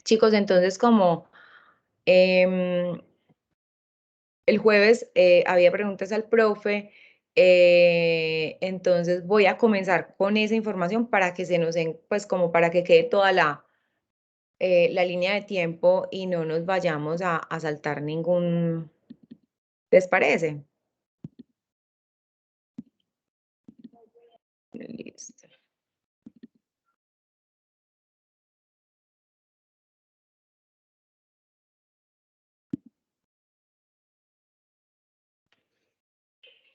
Chicos, entonces como em, el jueves había preguntas al profe, entonces voy a comenzar con esa información para que se nos, pues como para que quede toda la línea de tiempo y no nos vayamos a saltar ningún, ¿les parece? Listo.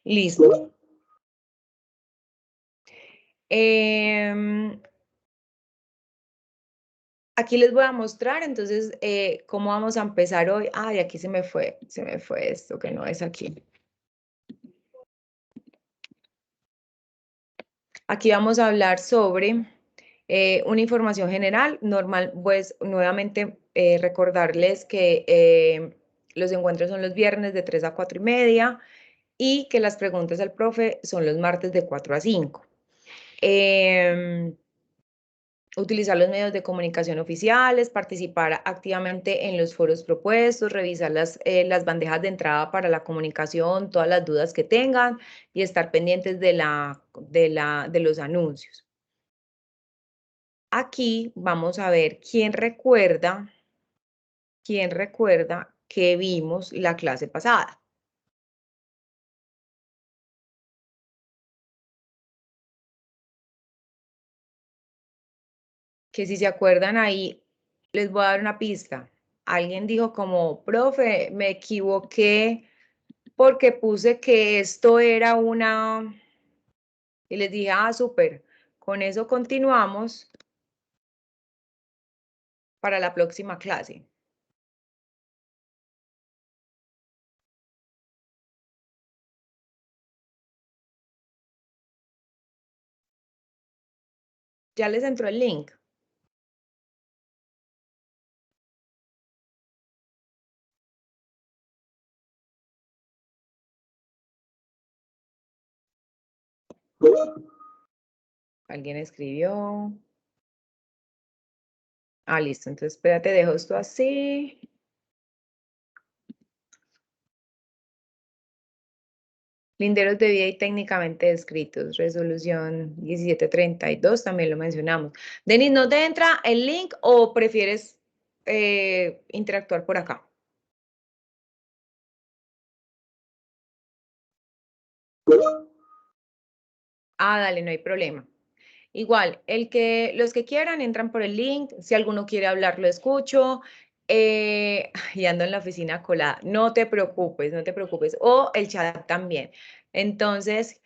Listo. Em, Aquí les voy a mostrar entonces cómo vamos a empezar hoy. Ay, aquí se me fue esto que no es aquí. Aquí vamos a hablar sobre una información general, normal, pues nuevamente recordarles que los encuentros son los viernes de 3 a 4 y media y que las preguntas al profe son los martes de 4 a 5. Utilizar los medios de comunicación oficiales, participar activamente en los foros propuestos, revisar las bandejas de entrada para la comunicación, todas las dudas que tengan y estar pendientes de los anuncios. Aquí vamos a ver quién recuerda que vimos la clase pasada. Que si se acuerdan ahí, les voy a dar una pista. Alguien dijo como, profe, me equivoqué porque puse que esto era una... Y les dije, ah, súper, con eso continuamos para la próxima clase. Ya les entró el link. ¿Alguien escribió? Ah, listo. Entonces, espérate, dejo esto así. Linderos de vida y técnicamente descritos. Resolución 1732, también lo mencionamos. Denis, ¿no te entra el link o prefieres interactuar por acá? Ah, dale, no hay problema. Igual, los que quieran entran por el link. Si alguno quiere hablar, lo escucho. Y ando en la oficina colada. No te preocupes, no te preocupes. O el chat también. Entonces,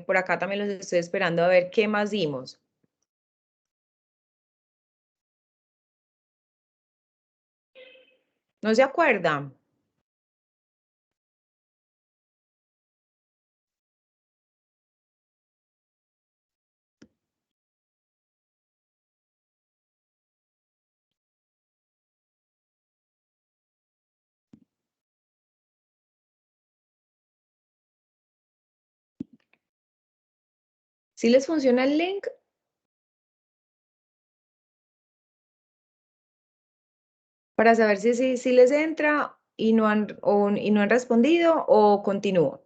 por acá también los estoy esperando a ver qué más dimos. ¿No se acuerdan? ¿Sí les funciona el link? Para saber si les entra y y no han respondido o continúo.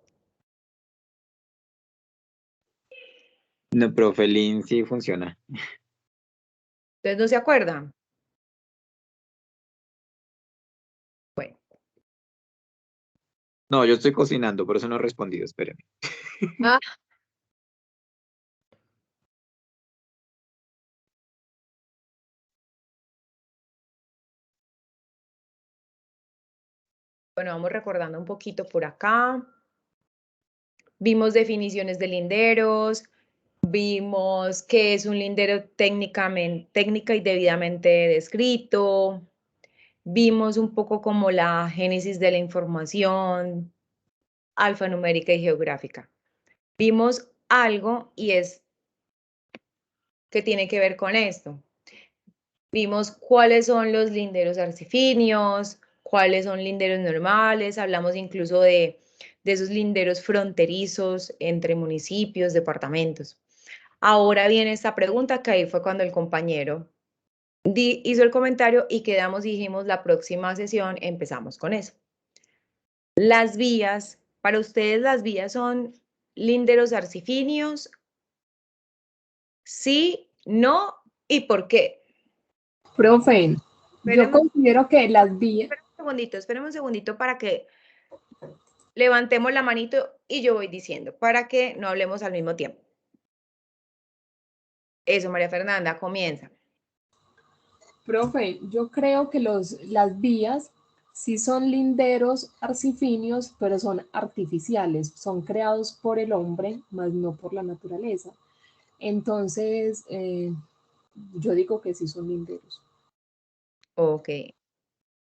No, profe, Lin sí funciona. Entonces, ¿no se acuerdan? Bueno. No, yo estoy cocinando, por eso no he respondido, espéreme. Ah, bueno, vamos recordando un poquito por acá. Vimos definiciones de linderos, vimos qué es un lindero técnica y debidamente descrito, vimos un poco como la génesis de la información alfanumérica y geográfica. Vimos algo y es que tiene que ver con esto. Vimos cuáles son los linderos arcifinios, cuáles son linderos normales, hablamos incluso de esos linderos fronterizos entre municipios, departamentos. Ahora viene esta pregunta que ahí fue cuando el compañero hizo el comentario y quedamos y dijimos la próxima sesión empezamos con eso. Las vías, para ustedes las vías son linderos arcifinios, sí, no y por qué. Profe, yo considero que las vías... Espérame un segundito para que levantemos la manito y yo voy diciendo, para que no hablemos al mismo tiempo. Eso, María Fernanda, comienza. Profe, yo creo que las vías sí son linderos arcifinios, pero son artificiales, son creados por el hombre, más no por la naturaleza. Entonces, yo digo que sí son linderos. Ok.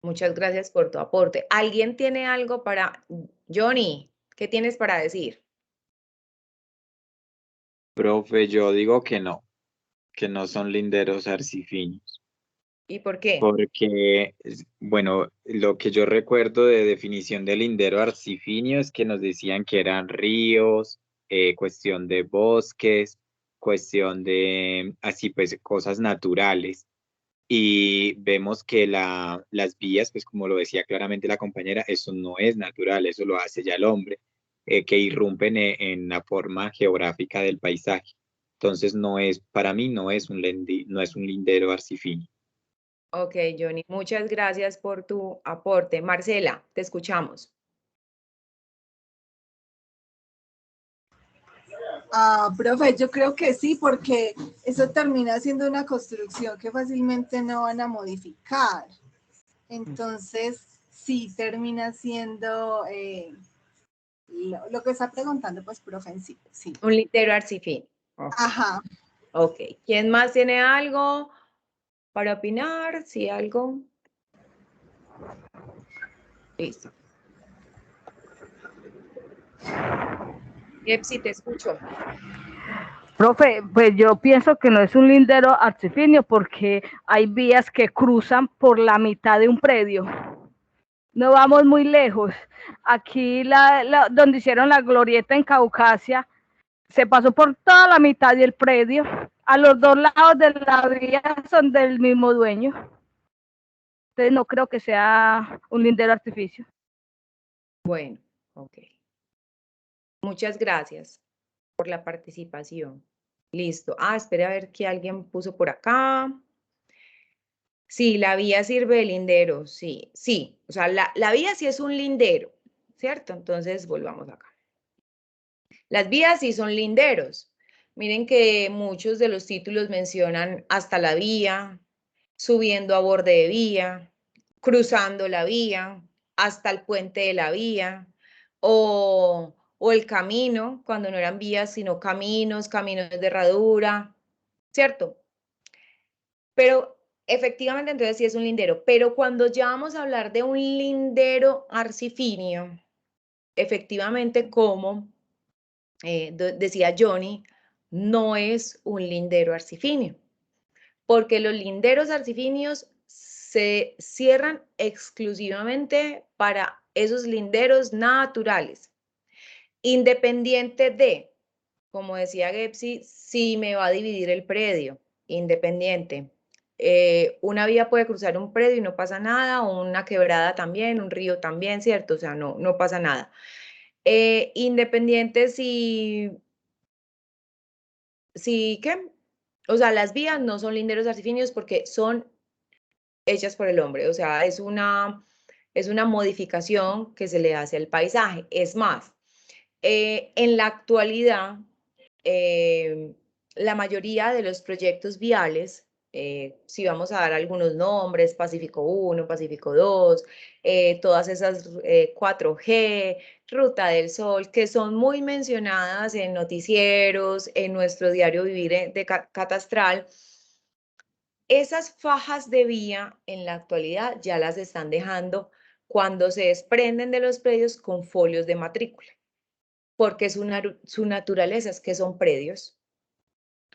Muchas gracias por tu aporte. ¿Alguien tiene algo para... Johnny, ¿qué tienes para decir? Profe, yo digo que no son linderos arcifinios. ¿Y por qué? Porque, bueno, lo que yo recuerdo de definición de lindero arcifinio es que nos decían que eran ríos, cuestión de bosques, cuestión de, así pues, cosas naturales. Y vemos que las vías, pues como lo decía claramente la compañera, eso no es natural, eso lo hace ya el hombre, que irrumpen en la forma geográfica del paisaje. Entonces para mí no es no es un lindero arcifinio. Ok, Johnny, muchas gracias por tu aporte. Marcela, te escuchamos. Profe, yo creo que sí, porque eso termina siendo una construcción que fácilmente no van a modificar. Entonces, sí termina siendo lo que está preguntando, pues, profe, sí. Un lindero arcifinio. Okay. Ajá. Ok. ¿Quién más tiene algo para opinar? ¿Sí, algo? Listo. Epsi, te escucho. Profe, pues yo pienso que no es un lindero arcifinio porque hay vías que cruzan por la mitad de un predio. No vamos muy lejos. Aquí, donde hicieron la glorieta en Caucasia, se pasó por toda la mitad del predio. A los dos lados de la vía son del mismo dueño. Entonces no creo que sea un lindero artificio. Bueno, ok. Muchas gracias por la participación. Listo. Espera a ver qué alguien puso por acá. Sí, la vía sirve de lindero, sí. O sea, la vía sí es un lindero, ¿cierto? Entonces, volvamos acá. Las vías sí son linderos. Miren que muchos de los títulos mencionan hasta la vía, subiendo a borde de vía, cruzando la vía, hasta el puente de la vía, o el camino, cuando no eran vías, sino caminos de herradura, ¿cierto? Pero efectivamente entonces sí es un lindero, pero cuando ya vamos a hablar de un lindero arcifinio, efectivamente como decía Johnny, no es un lindero arcifinio, porque los linderos arcifinios se cierran exclusivamente para esos linderos naturales, independiente de, como decía Gepsi, si me va a dividir el predio, independiente. Una vía puede cruzar un predio y no pasa nada, o una quebrada también, un río también, ¿cierto? O sea, no pasa nada. Independiente ¿qué? O sea, las vías no son linderos arcifinios porque son hechas por el hombre, o sea, es una modificación que se le hace al paisaje. Es más, en la actualidad, la mayoría de los proyectos viales, si vamos a dar algunos nombres, Pacífico 1, Pacífico 2, todas esas 4G, Ruta del Sol, que son muy mencionadas en noticieros, en nuestro diario vivir de catastral, esas fajas de vía en la actualidad ya las están dejando cuando se desprenden de los predios con folios de matrícula, porque su naturaleza es que son predios.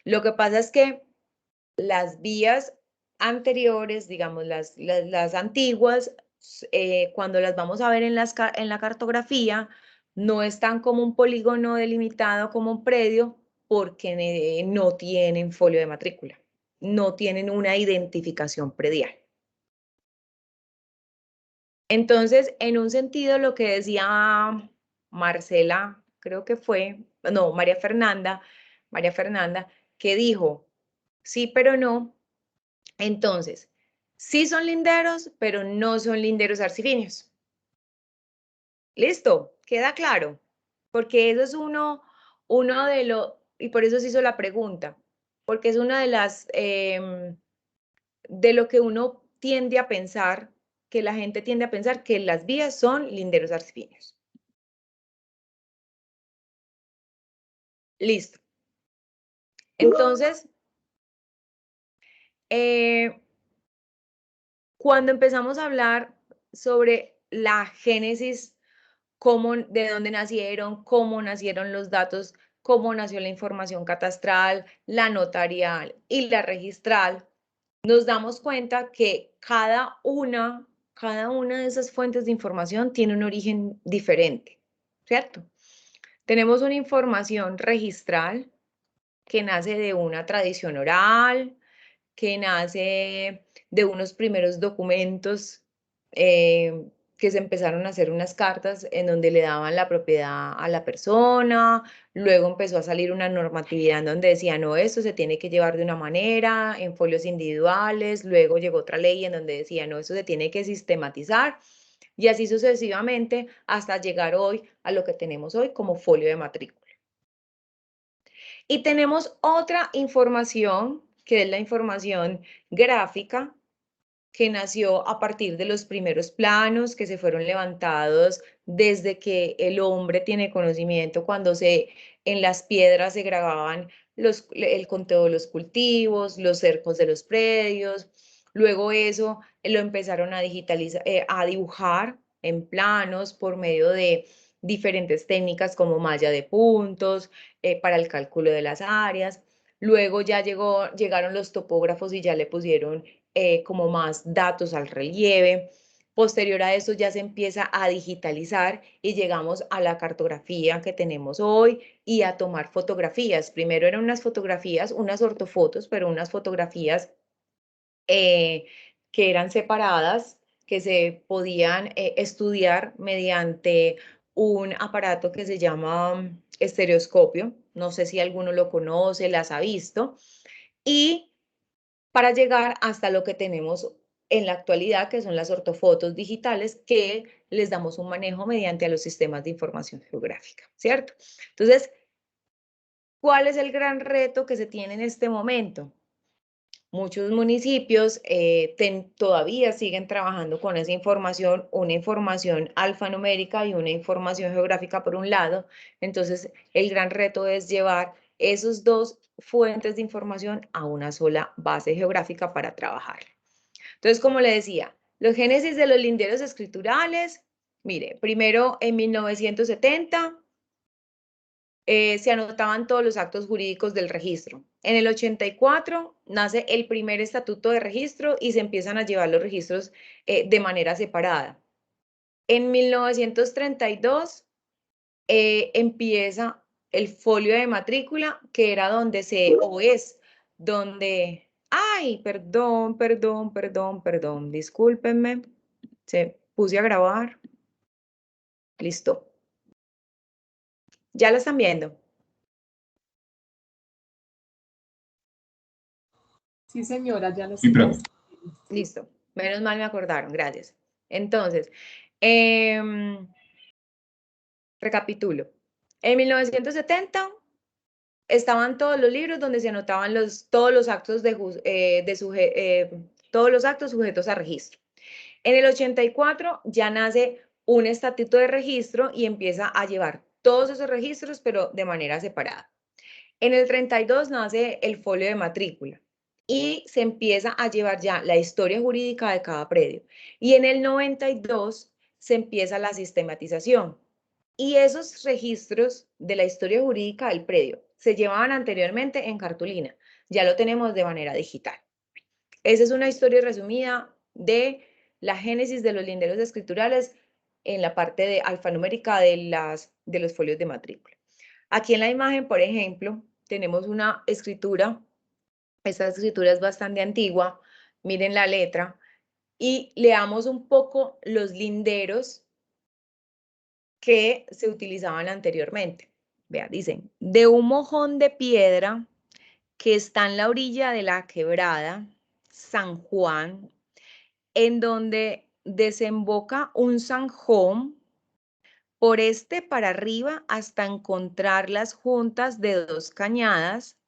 Lo que pasa es que las vías anteriores, digamos las antiguas, cuando las vamos a ver en la cartografía, no están como un polígono delimitado como un predio porque no tienen folio de matrícula. no tienen una identificación predial. Entonces, en un sentido, lo que decía Marcela, creo que fue, no, María Fernanda, que dijo, sí, pero no. Entonces, sí son linderos, pero no son linderos arcifinios. ¿Listo? ¿Queda claro? Porque eso es uno de los, y por eso se hizo la pregunta, porque es una de las, de lo que uno tiende a pensar, que la gente tiende a pensar que las vías son linderos arcifinios. Listo. Entonces, cuando empezamos a hablar sobre la génesis, de dónde nacieron, cómo nacieron los datos, cómo nació la información catastral, la notarial y la registral, nos damos cuenta que cada una de esas fuentes de información tiene un origen diferente, ¿cierto? Tenemos una información registral que nace de una tradición oral, que nace de unos primeros documentos que se empezaron a hacer unas cartas en donde le daban la propiedad a la persona, luego empezó a salir una normatividad en donde decía, no, esto se tiene que llevar de una manera, en folios individuales, luego llegó otra ley en donde decía, no, esto se tiene que sistematizar, y así sucesivamente hasta llegar hoy a lo que tenemos hoy como folio de matrícula. Y tenemos otra información, que es la información gráfica, que nació a partir de los primeros planos que se fueron levantados desde que el hombre tiene conocimiento, cuando en las piedras se grababan el conteo de los cultivos, los cercos de los predios. Luego eso lo empezaron a digitalizar, a dibujar en planos por medio de diferentes técnicas como malla de puntos, para el cálculo de las áreas. Luego ya llegaron los topógrafos y ya le pusieron como más datos al relieve. Posterior a eso ya se empieza a digitalizar y llegamos a la cartografía que tenemos hoy y a tomar fotografías. Primero eran unas fotografías, unas ortofotos, pero unas fotografías que eran separadas, que se podían estudiar mediante un aparato que se llama estereoscopio. No sé si alguno lo conoce, las ha visto. Y para llegar hasta lo que tenemos en la actualidad, que son las ortofotos digitales, que les damos un manejo mediante a los sistemas de información geográfica, ¿cierto? Entonces, ¿cuál es el gran reto que se tiene en este momento? Muchos municipios todavía siguen trabajando con esa información, una información alfanumérica y una información geográfica por un lado. Entonces, el gran reto es llevar esos dos fuentes de información a una sola base geográfica para trabajar. Entonces, como le decía, los génesis de los linderos escriturales, mire, primero en 1970 se anotaban todos los actos jurídicos del registro. En el 84 nace el primer estatuto de registro y se empiezan a llevar los registros de manera separada. En 1932 empieza el folio de matrícula, que era donde donde, ay, perdón, discúlpenme, se puse a grabar, listo. ¿Ya lo están viendo? Sí, señora, ya lo Sí, sé. Listo, menos mal me acordaron, gracias. Entonces, recapitulo. En 1970 estaban todos los libros donde se anotaban todos los actos todos los actos sujetos a registro. En el 84 ya nace un estatuto de registro y empieza a llevar todos esos registros, pero de manera separada. En el 32 nace el folio de matrícula y se empieza a llevar ya la historia jurídica de cada predio. Y en el 92 se empieza la sistematización. Y esos registros de la historia jurídica del predio se llevaban anteriormente en cartulina. Ya lo tenemos de manera digital. Esa es una historia resumida de la génesis de los linderos escriturales en la parte de alfanumérica de los folios de matrícula. Aquí en la imagen, por ejemplo, tenemos una escritura Esta escritura es bastante antigua, miren la letra, y leamos un poco los linderos que se utilizaban anteriormente. Vea, dicen, de un mojón de piedra que está en la orilla de la quebrada, San Juan, en donde desemboca un zanjón, por este para arriba hasta encontrar las juntas de dos cañadas,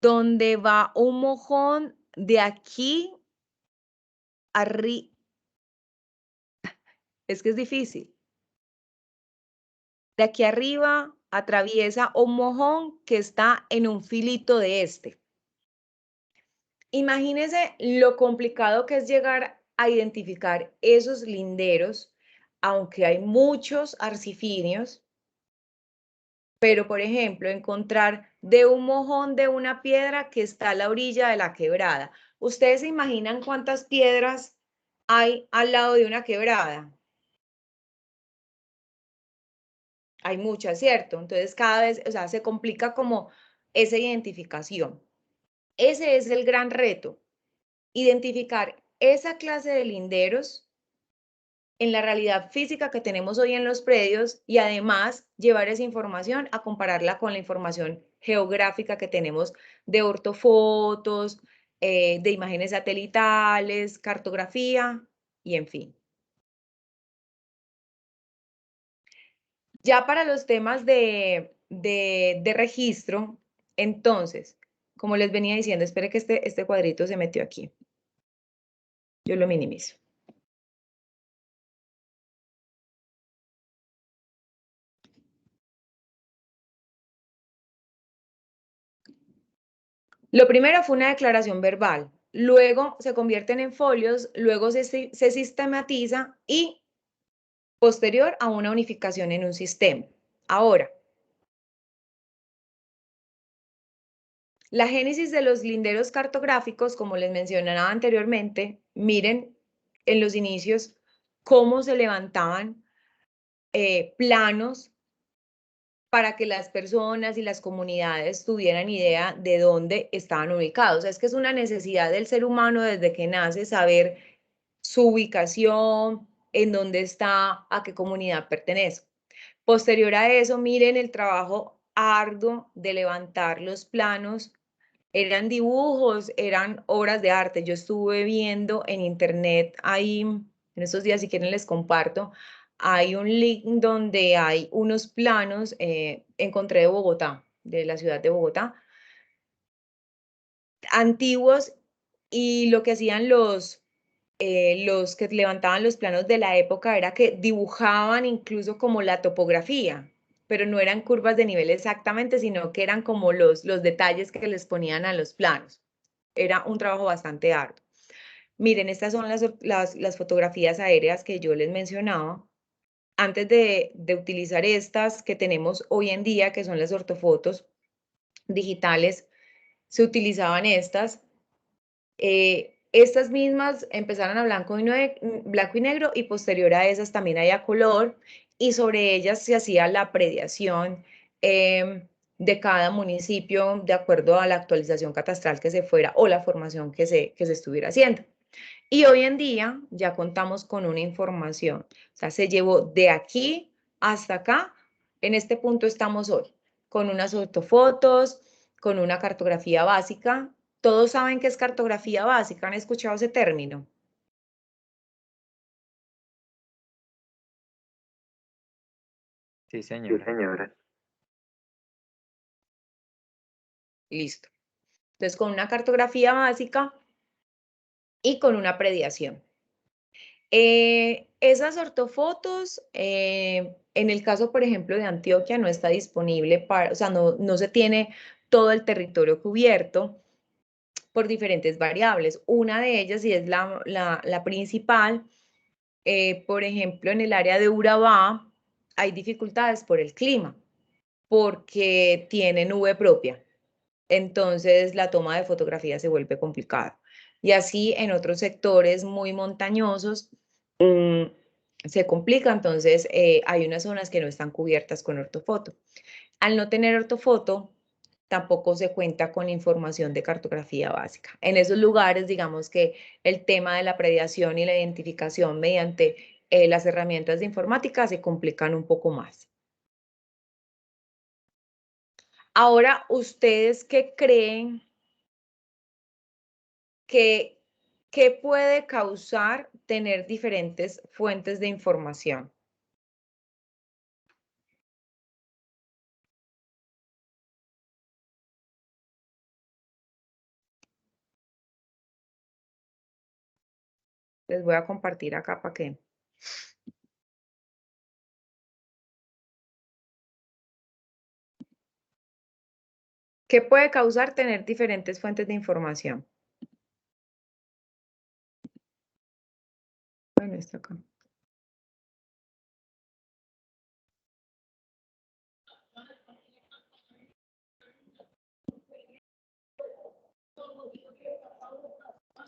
donde va un mojón de aquí arriba. Es que es difícil. De aquí arriba atraviesa un mojón que está en un filito de este. Imagínense lo complicado que es llegar a identificar esos linderos, aunque hay muchos arcifinios, pero por ejemplo, encontrar de un mojón de una piedra que está a la orilla de la quebrada. ¿Ustedes se imaginan cuántas piedras hay al lado de una quebrada? Hay muchas, ¿cierto? Entonces cada vez, o sea, se complica como esa identificación. Ese es el gran reto, identificar esa clase de linderos en la realidad física que tenemos hoy en los predios y además llevar esa información a compararla con la información geográfica que tenemos de ortofotos, de imágenes satelitales, cartografía y en fin. Ya para los temas de registro, entonces, como les venía diciendo, espere que este cuadrito se metió aquí. Yo lo minimizo. Lo primero fue una declaración verbal, luego se convierten en folios, luego se sistematiza y posterior a una unificación en un sistema. Ahora, la génesis de los linderos cartográficos, como les mencionaba anteriormente, miren en los inicios cómo se levantaban planos para que las personas y las comunidades tuvieran idea de dónde estaban ubicados. Es que es una necesidad del ser humano desde que nace saber su ubicación, en dónde está, a qué comunidad pertenece. Posterior a eso, miren el trabajo arduo de levantar los planos. Eran dibujos, eran obras de arte. Yo estuve viendo en internet ahí, en estos días, si quieren les comparto, hay un link donde hay unos planos, encontré de Bogotá, de la ciudad de Bogotá, antiguos, y lo que hacían los que levantaban los planos de la época era que dibujaban incluso como la topografía, pero no eran curvas de nivel exactamente, sino que eran como los detalles que les ponían a los planos. Era un trabajo bastante arduo. Miren, estas son las fotografías aéreas que yo les mencionaba. Antes de utilizar estas que tenemos hoy en día, que son las ortofotos digitales, se utilizaban estas. Estas mismas empezaron a blanco y negro y posterior a esas también hay a color y sobre ellas se hacía la prediación de cada municipio de acuerdo a la actualización catastral que se fuera o la formación que se estuviera haciendo. Y hoy en día ya contamos con una información, o sea, se llevó de aquí hasta acá, en este punto estamos hoy, con unas ortofotos, con una cartografía básica. Todos saben qué es cartografía básica, ¿han escuchado ese término? Sí, señora. Sí, señora. Listo. Entonces, con una cartografía básica y con una prediación. Esas ortofotos, en el caso, por ejemplo, de Antioquia, no está disponible para, o sea, no se tiene todo el territorio cubierto por diferentes variables. Una de ellas, y es la principal, por ejemplo, en el área de Urabá hay dificultades por el clima, porque tiene nube propia. Entonces, la toma de fotografía se vuelve complicada. Y así en otros sectores muy montañosos se complica, entonces hay unas zonas que no están cubiertas con ortofoto. Al no tener ortofoto, tampoco se cuenta con información de cartografía básica. En esos lugares, digamos que el tema de la prediación y la identificación mediante las herramientas de informática se complican un poco más. Ahora, ¿ustedes qué creen que puede causar tener diferentes fuentes de información? Les voy a compartir acá para que... ¿Qué puede causar tener diferentes fuentes de información? Bueno, está acá.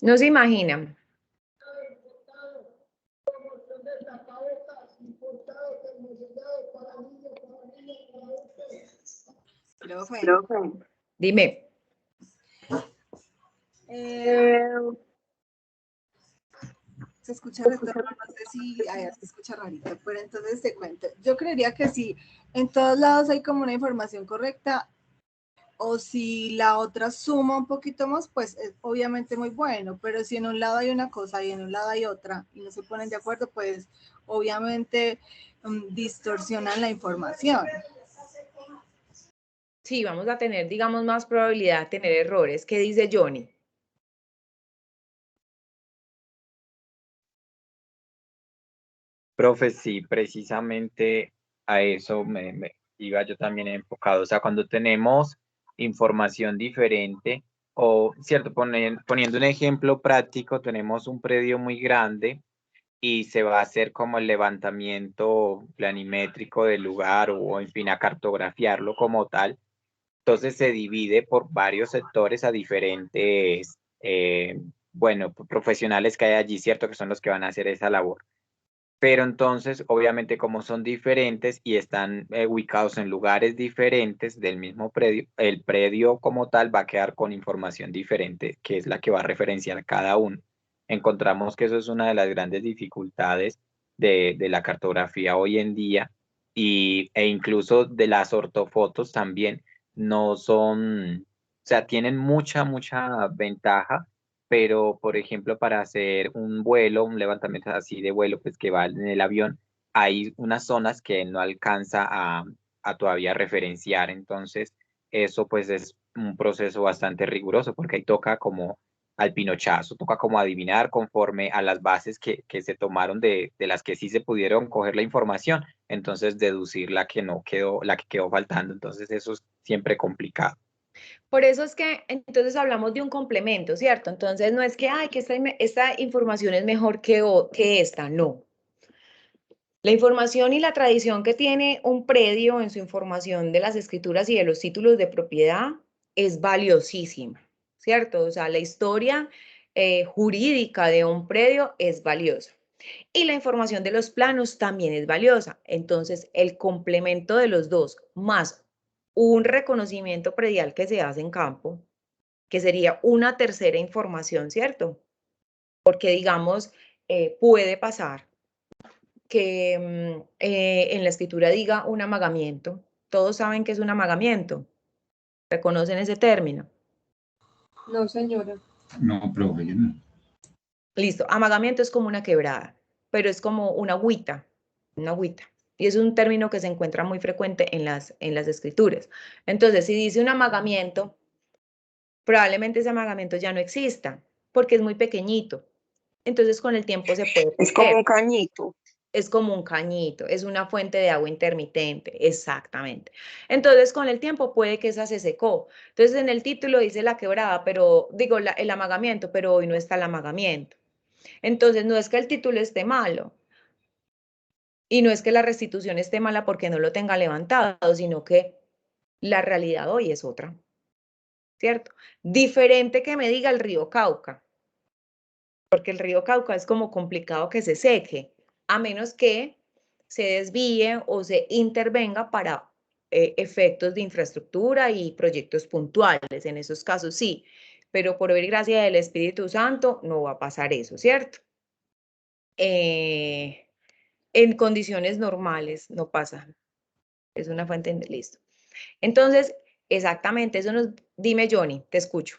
No se imaginan. Profe. Dime. Se escucha retorno, no sé si se escucha rarito, pero entonces te cuento. Yo creería que si en todos lados hay como una información correcta, o si la otra suma un poquito más, pues es obviamente muy bueno, pero si en un lado hay una cosa y en un lado hay otra y no se ponen de acuerdo, pues obviamente distorsionan la información. Sí, vamos a tener, digamos, más probabilidad de tener errores. ¿Qué dice Johnny? Profe, sí, precisamente a eso me iba yo también enfocado. O sea, cuando tenemos información diferente, o, cierto, poniendo un ejemplo práctico, tenemos un predio muy grande y se va a hacer como el levantamiento planimétrico del lugar o, en fin, a cartografiarlo como tal. Entonces se divide por varios sectores a diferentes, bueno, profesionales que hay allí, cierto, que son los que van a hacer esa labor. Pero entonces, obviamente, como son diferentes y están ubicados en lugares diferentes del mismo predio, el predio como tal va a quedar con información diferente, que es la que va a referenciar cada uno. Encontramos que eso es una de las grandes dificultades de la cartografía hoy en día e incluso de las ortofotos también no son, o sea, tienen mucha ventaja, pero por ejemplo para hacer un vuelo, un levantamiento así de vuelo, pues que va en el avión, hay unas zonas que no alcanza a todavía referenciar, entonces eso pues es un proceso bastante riguroso porque ahí toca como al pinochazo, toca como adivinar conforme a las bases que se tomaron de las que sí se pudieron coger la información, entonces deducir la que no quedó, la que quedó faltando, entonces eso es siempre complicado. Por eso es que entonces hablamos de un complemento, ¿cierto? Entonces no es que, ay, que esta información es mejor que esta, no. La información y la tradición que tiene un predio en su información de las escrituras y de los títulos de propiedad es valiosísima, ¿cierto? O sea, la historia jurídica de un predio es valiosa. Y la información de los planos también es valiosa. Entonces, el complemento de los dos, más un reconocimiento predial que se hace en campo, que sería una tercera información, ¿cierto? Porque, digamos, puede pasar que en la escritura diga un amagamiento. Todos saben que es un amagamiento. ¿Reconocen ese término? No, señora. No, profe, yo no. Listo. Amagamiento es como una quebrada, pero es como una agüita, una agüita. Y es un término que se encuentra muy frecuente en las escrituras. Entonces, si dice un amagamiento, probablemente ese amagamiento ya no exista, porque es muy pequeñito. Entonces, con el tiempo se puede perder. Es como un cañito. Es como un cañito, es una fuente de agua intermitente, exactamente. Entonces, con el tiempo puede que esa se secó. Entonces, en el título dice la quebrada, pero digo el amagamiento, pero hoy no está el amagamiento. Entonces, no es que el título esté malo y no es que la restitución esté mala porque no lo tenga levantado, sino que la realidad hoy es otra, ¿cierto? Diferente que me diga el río Cauca, porque el río Cauca es como complicado que se seque, a menos que se desvíe o se intervenga para efectos de infraestructura y proyectos puntuales. En esos casos sí, pero por obra y gracia del Espíritu Santo no va a pasar eso, ¿cierto? En condiciones normales no pasa. Es una fuente de listo. Entonces, exactamente, eso nos... Dime, Johnny, te escucho.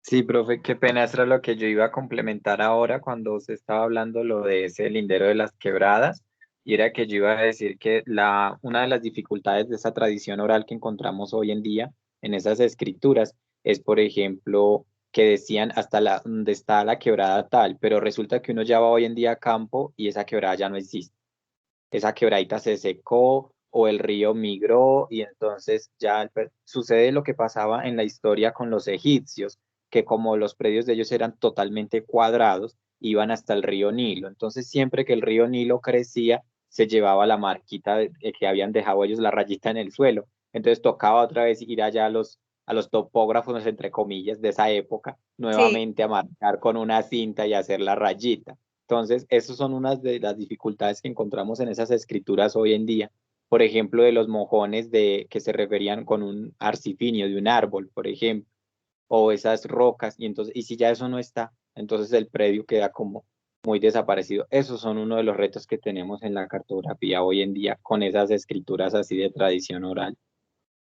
Sí, profe, qué pena, eso era lo que yo iba a complementar ahora cuando se estaba hablando lo de ese lindero de las quebradas, y era que yo iba a decir que una de las dificultades de esa tradición oral que encontramos hoy en día en esas escrituras es, por ejemplo, que decían hasta donde está la quebrada tal, pero resulta que uno ya va hoy en día a campo y esa quebrada ya no existe. Esa quebradita se secó o el río migró y entonces ya sucede lo que pasaba en la historia con los egipcios, que como los predios de ellos eran totalmente cuadrados, iban hasta el río Nilo. Entonces siempre que el río Nilo crecía, se llevaba la marquita que habían dejado ellos, la rayita en el suelo. Entonces tocaba otra vez ir allá a los topógrafos, entre comillas, de esa época, Sí. nuevamente a marcar con una cinta y hacer la rayita. Entonces, esas son unas de las dificultades que encontramos en esas escrituras hoy en día. Por ejemplo, de los mojones que se referían con un arcifinio de un árbol, por ejemplo, o esas rocas, y si ya eso no está, entonces el predio queda como muy desaparecido. Esos son uno de los retos que tenemos en la cartografía hoy en día con esas escrituras así de tradición oral.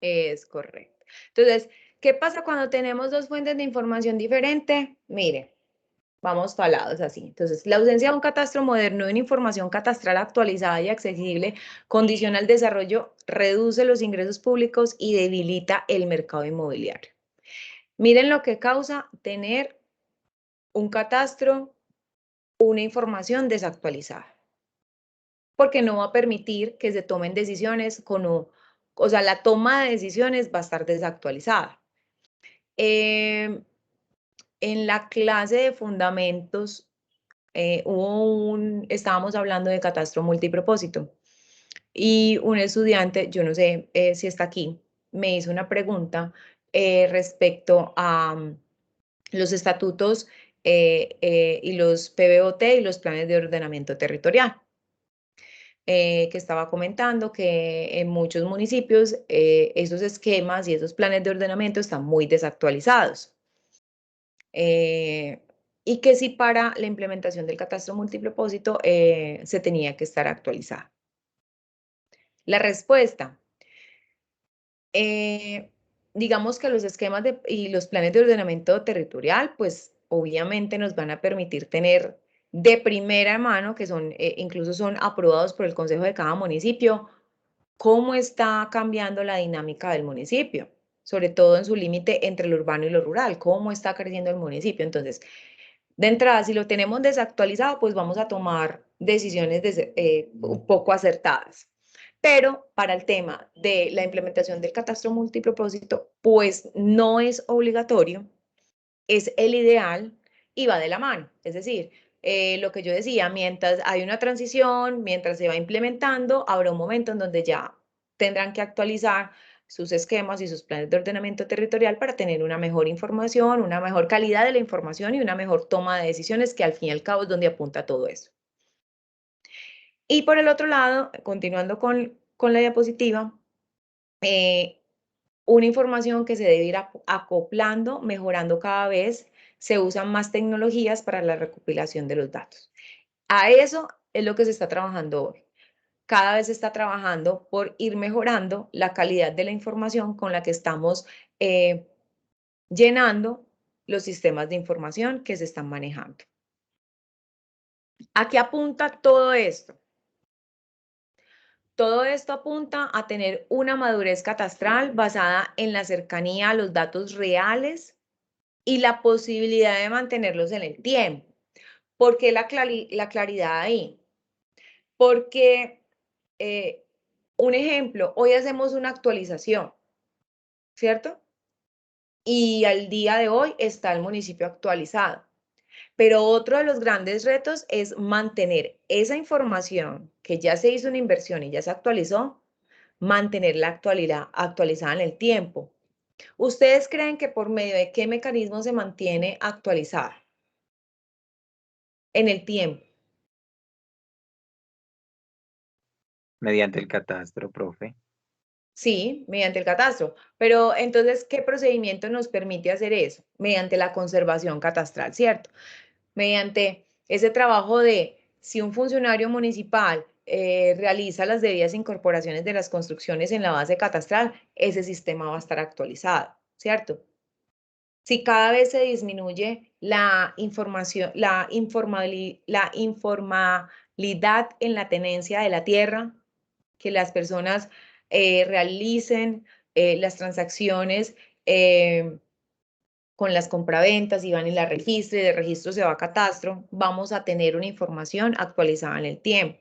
Es correcto. Entonces, ¿qué pasa cuando tenemos dos fuentes de información diferente? Mire, vamos talados así. Entonces, la ausencia de un catastro moderno y una información catastral actualizada y accesible condiciona el desarrollo, reduce los ingresos públicos y debilita el mercado inmobiliario. Miren lo que causa tener un catastro, una información desactualizada, porque no va a permitir que se tomen decisiones o sea, la toma de decisiones va a estar desactualizada. En la clase de fundamentos estábamos hablando de catastro multipropósito y un estudiante, yo no sé si está aquí, me hizo una pregunta respecto a los estatutos y los PBOT y los planes de ordenamiento territorial. Que estaba comentando que en muchos municipios esos esquemas y esos planes de ordenamiento están muy desactualizados. Y que si para la implementación del catastro multipropósito se tenía que estar actualizada. La respuesta, digamos que los esquemas y los planes de ordenamiento territorial, pues obviamente nos van a permitir tener de primera mano, que son incluso son aprobados por el consejo de cada municipio, cómo está cambiando la dinámica del municipio, sobre todo en su límite entre lo urbano y lo rural, cómo está creciendo el municipio. Entonces, de entrada, si lo tenemos desactualizado, pues vamos a tomar decisiones un poco acertadas. Pero para el tema de la implementación del catastro multipropósito, pues no es obligatorio, es el ideal y va de la mano. Es decir, lo que yo decía, mientras hay una transición, mientras se va implementando, habrá un momento en donde ya tendrán que actualizar sus esquemas y sus planes de ordenamiento territorial para tener una mejor información, una mejor calidad de la información y una mejor toma de decisiones, que al fin y al cabo es donde apunta todo eso. Y por el otro lado, continuando con la diapositiva, una información que se debe ir acoplando, mejorando cada vez, se usan más tecnologías para la recopilación de los datos. A eso es lo que se está trabajando hoy. Cada vez se está trabajando por ir mejorando la calidad de la información con la que estamos llenando los sistemas de información que se están manejando. ¿A qué apunta todo esto? Todo esto apunta a tener una madurez catastral basada en la cercanía a los datos reales y la posibilidad de mantenerlos en el tiempo. ¿Por qué la claridad ahí? Porque, un ejemplo, hoy hacemos una actualización, ¿cierto? Y al día de hoy está el municipio actualizado. Pero otro de los grandes retos es mantener esa información que ya se hizo una inversión y ya se actualizó, mantener la actualidad actualizada en el tiempo. ¿Ustedes creen que por medio de qué mecanismo se mantiene actualizada en el tiempo? Mediante el catastro, profe. Sí, mediante el catastro. Pero entonces, ¿qué procedimiento nos permite hacer eso? Mediante la conservación catastral, ¿cierto? Mediante ese trabajo de si un funcionario municipal realiza las debidas incorporaciones de las construcciones en la base catastral, ese sistema va a estar actualizado, ¿cierto? Si cada vez se disminuye la información, la informalidad en la tenencia de la tierra, que las personas realicen las transacciones con las compraventas y van y la registre, y de registro se va a catastro, vamos a tener una información actualizada en el tiempo.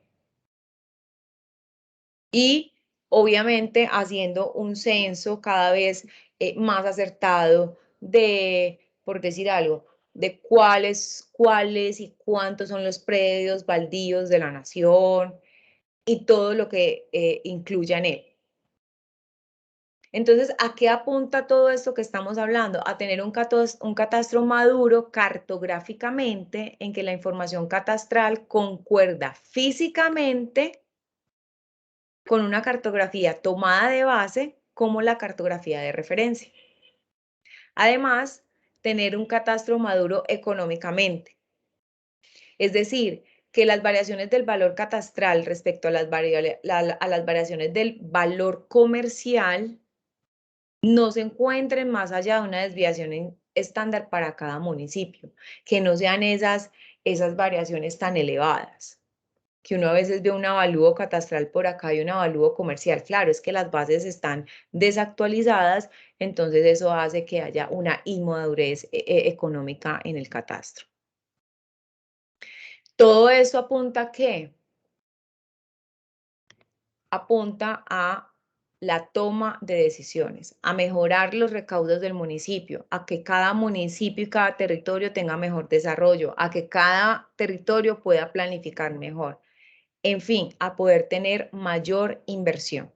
Y obviamente haciendo un censo cada vez más acertado de, por decir algo, de cuáles y cuántos son los predios baldíos de la nación y todo lo que incluya en él. Entonces, ¿a qué apunta todo esto que estamos hablando? A tener un catastro maduro cartográficamente en que la información catastral concuerda físicamente con una cartografía tomada de base como la cartografía de referencia. Además, tener un catastro maduro económicamente. Es decir, que las variaciones del valor catastral respecto a las variaciones del valor comercial no se encuentren más allá de una desviación estándar para cada municipio, que no sean esas variaciones tan elevadas, que uno a veces ve un avalúo catastral por acá y un avalúo comercial. Claro, es que las bases están desactualizadas, entonces eso hace que haya una inmadurez económica en el catastro. Todo eso apunta a ¿qué? Apunta a la toma de decisiones, a mejorar los recaudos del municipio, a que cada municipio y cada territorio tenga mejor desarrollo, a que cada territorio pueda planificar mejor, en fin, a poder tener mayor inversión.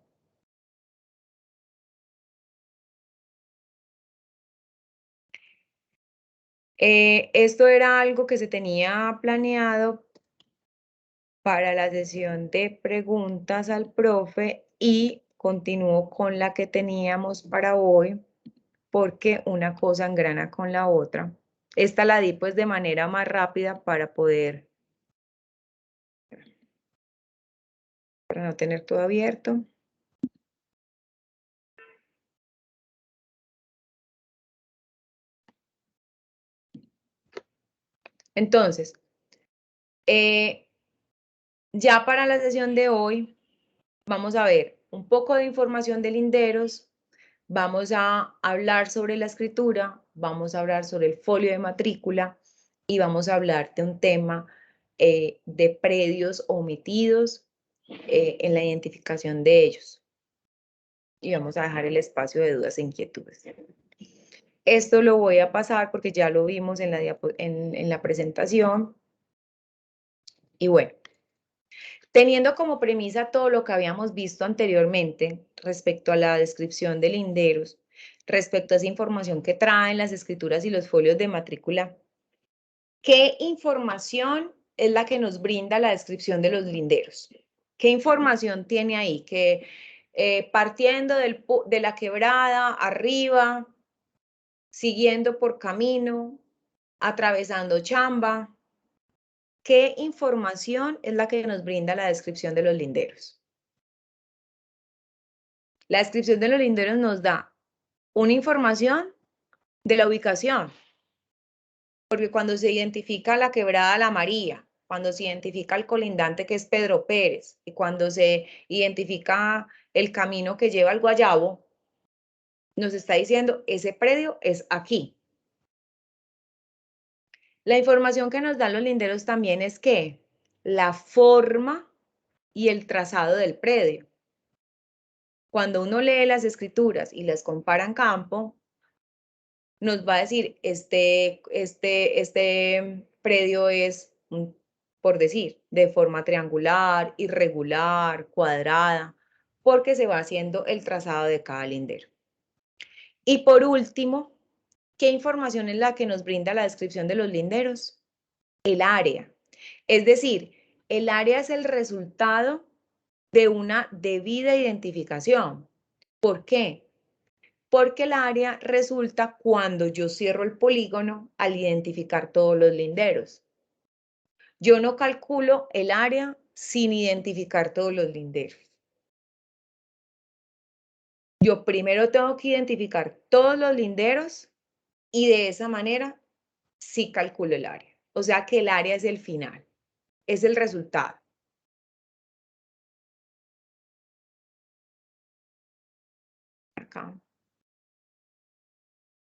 Esto era algo que se tenía planeado para la sesión de preguntas al profe y continúo con la que teníamos para hoy, porque una cosa engrana con la otra. Esta la di pues de manera más rápida para no tener todo abierto. Entonces, ya para la sesión de hoy, vamos a ver un poco de información de linderos, vamos a hablar sobre la escritura, vamos a hablar sobre el folio de matrícula y vamos a hablar de un tema de predios omitidos en la identificación de ellos. Y vamos a dejar el espacio de dudas e inquietudes. Esto lo voy a pasar porque ya lo vimos en la presentación. Y bueno, teniendo como premisa todo lo que habíamos visto anteriormente respecto a la descripción de linderos, respecto a esa información que traen las escrituras y los folios de matrícula, ¿qué información es la que nos brinda la descripción de los linderos? ¿Qué información tiene ahí? Que partiendo de la quebrada arriba, siguiendo por camino, atravesando chamba, ¿qué información es la que nos brinda la descripción de los linderos? La descripción de los linderos nos da una información de la ubicación, porque cuando se identifica la quebrada La María, cuando se identifica el colindante que es Pedro Pérez y cuando se identifica el camino que lleva al Guayabo, nos está diciendo ese predio es aquí. La información que nos dan los linderos también es que la forma y el trazado del predio. Cuando uno lee las escrituras y las compara en campo, nos va a decir, este predio es, por decir, de forma triangular, irregular, cuadrada, porque se va haciendo el trazado de cada lindero. Y por último, ¿qué información es la que nos brinda la descripción de los linderos? El área. Es decir, el área es el resultado de una debida identificación. ¿Por qué? Porque el área resulta cuando yo cierro el polígono al identificar todos los linderos. Yo no calculo el área sin identificar todos los linderos. Yo primero tengo que identificar todos los linderos y de esa manera sí calculo el área. O sea que el área es el final, es el resultado. Acá.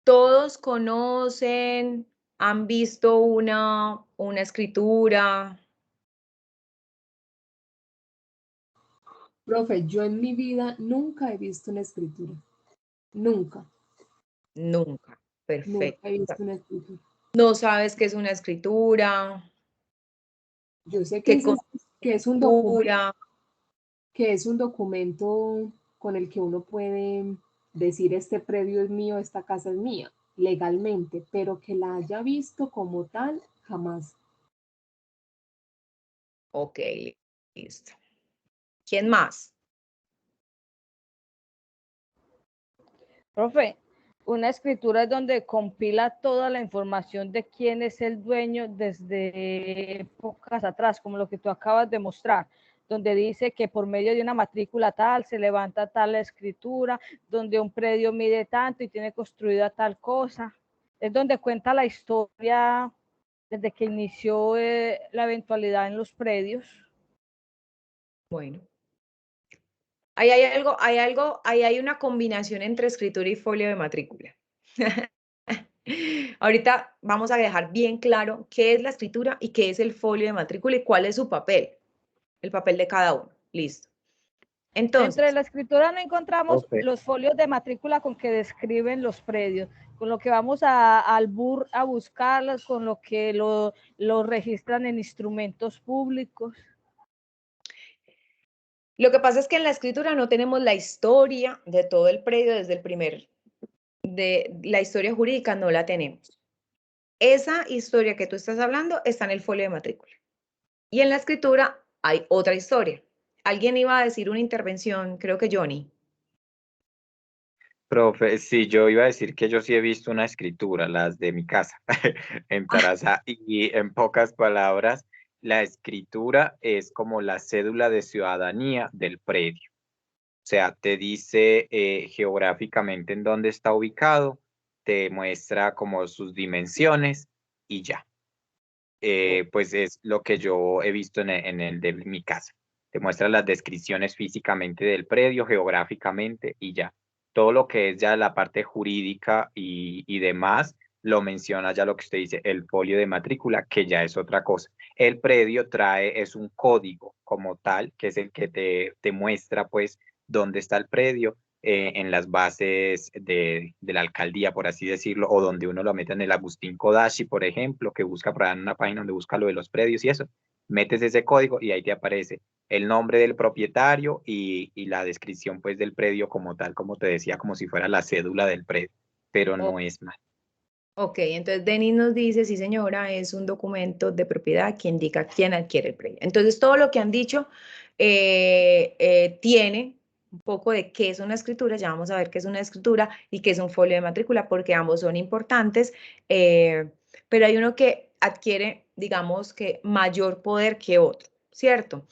Todos conocen, han visto una escritura. Profe, yo en mi vida nunca he visto una escritura. Nunca. Nunca. Nunca he Perfecto. visto una escritura. No sabes qué es una escritura. Yo sé ¿Qué que es un documento, con el que uno puede decir este predio es mío, esta casa es mía, legalmente, pero que la haya visto como tal, jamás. Ok, listo. ¿Quién más? Profe, una escritura es donde compila toda la información de quién es el dueño desde épocas atrás, como lo que tú acabas de mostrar, donde dice que por medio de una matrícula tal se levanta tal escritura, donde un predio mide tanto y tiene construida tal cosa. Es donde cuenta la historia desde que inició la eventualidad en los predios. Bueno. Ahí hay una combinación entre escritura y folio de matrícula. Ahorita vamos a dejar bien claro qué es la escritura y qué es el folio de matrícula y cuál es su papel, el papel de cada uno. Listo. Dentro de Entonces, la escritura no encontramos Profe. los folios de matrícula con que describen los predios, con lo que vamos al BUR a buscarlos, con lo que lo registran en instrumentos públicos. lo que pasa es que en la escritura no tenemos la historia de todo el predio desde el primer, de la historia jurídica no la tenemos. Esa historia que tú estás hablando está en el folio de matrícula. Y en la escritura hay otra historia. Alguien iba a decir una intervención, creo que Johnny. Profe, sí, yo iba a decir que yo sí he visto una escritura, las de mi casa, en Tarazá, y en pocas palabras, la escritura es como la cédula de ciudadanía del predio. O sea, te dice geográficamente en dónde está ubicado, te muestra como sus dimensiones y ya. Pues es lo que yo he visto en el de mi casa. Te muestra las descripciones físicamente del predio, geográficamente y ya. Todo lo que es ya la parte jurídica y demás, lo menciona ya lo que usted dice, el folio de matrícula, que ya es otra cosa. El predio es un código como tal, que es el que te muestra pues dónde está el predio en las bases de la alcaldía, por así decirlo, o donde uno lo mete en el Agustín Kodashi, por ejemplo, que busca por ahí en una página donde busca lo de los predios y eso. Metes ese código y ahí te aparece el nombre del propietario y la descripción pues del predio como tal, como te decía, como si fuera la cédula del predio, pero no es más. Ok, entonces Denis nos dice, sí señora, es un documento de propiedad que indica quién adquiere el predio. Entonces todo lo que han dicho tiene un poco de qué es una escritura, ya vamos a ver qué es una escritura y qué es un folio de matrícula, porque ambos son importantes, pero hay uno que adquiere, digamos que mayor poder que otro, ¿cierto?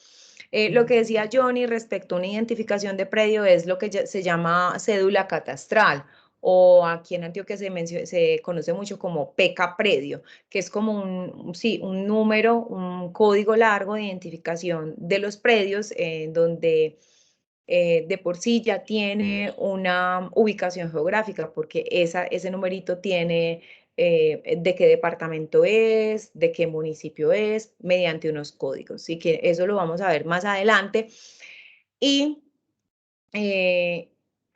Lo que decía Johnny respecto a una identificación de predio es lo que se llama cédula catastral, o aquí en Antioquia se conoce mucho como PECA predio, que es como un número, un código largo de identificación de los predios, donde de por sí ya tiene una ubicación geográfica, porque ese numerito tiene de qué departamento es, de qué municipio es, mediante unos códigos. Así que eso lo vamos a ver más adelante. Y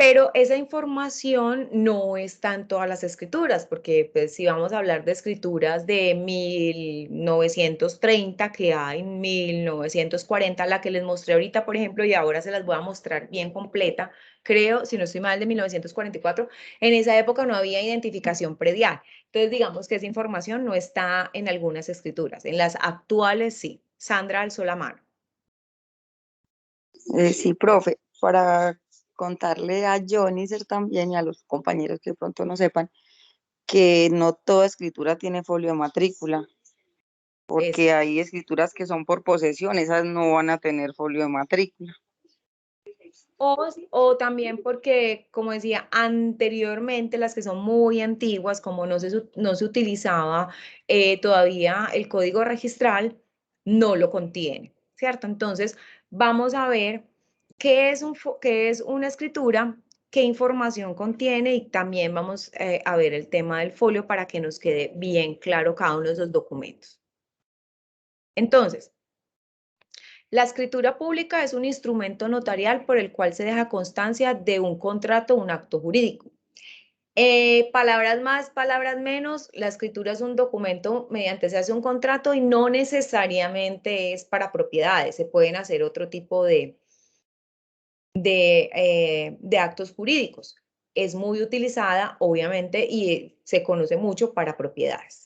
pero esa información no está en todas las escrituras, porque pues, si vamos a hablar de escrituras de 1930 que hay, 1940, la que les mostré ahorita, por ejemplo, y ahora se las voy a mostrar bien completa, creo, si no estoy mal, de 1944, en esa época no había identificación predial. Entonces, digamos que esa información no está en algunas escrituras, en las actuales sí. Sandra alzó la mano. Sí, profe, para contarle a Johnny también y a los compañeros que de pronto no sepan que no toda escritura tiene folio de matrícula, porque hay escrituras que son por posesión, esas no van a tener folio de matrícula. O también porque, como decía anteriormente, las que son muy antiguas, como no se utilizaba todavía el código registral, no lo contiene, ¿cierto? Entonces, vamos a ver qué es una escritura, qué información contiene y también vamos a ver el tema del folio para que nos quede bien claro cada uno de esos documentos. Entonces, la escritura pública es un instrumento notarial por el cual se deja constancia de un contrato o un acto jurídico. Palabras más, palabras menos, la escritura es un documento mediante se hace un contrato y no necesariamente es para propiedades, se pueden hacer otro tipo de actos jurídicos. Es muy utilizada, obviamente, y se conoce mucho para propiedades.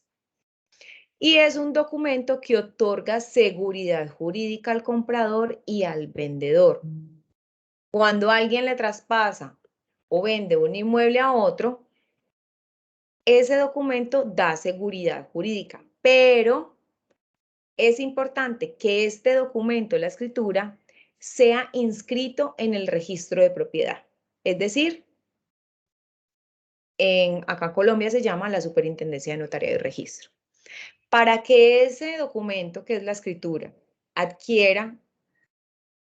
Y es un documento que otorga seguridad jurídica al comprador y al vendedor. Cuando alguien le traspasa o vende un inmueble a otro, ese documento da seguridad jurídica, pero es importante que este documento, la escritura, sea inscrito en el registro de propiedad. Es decir, acá en Colombia se llama la Superintendencia de Notaría y Registro. Para que ese documento, que es la escritura, adquiera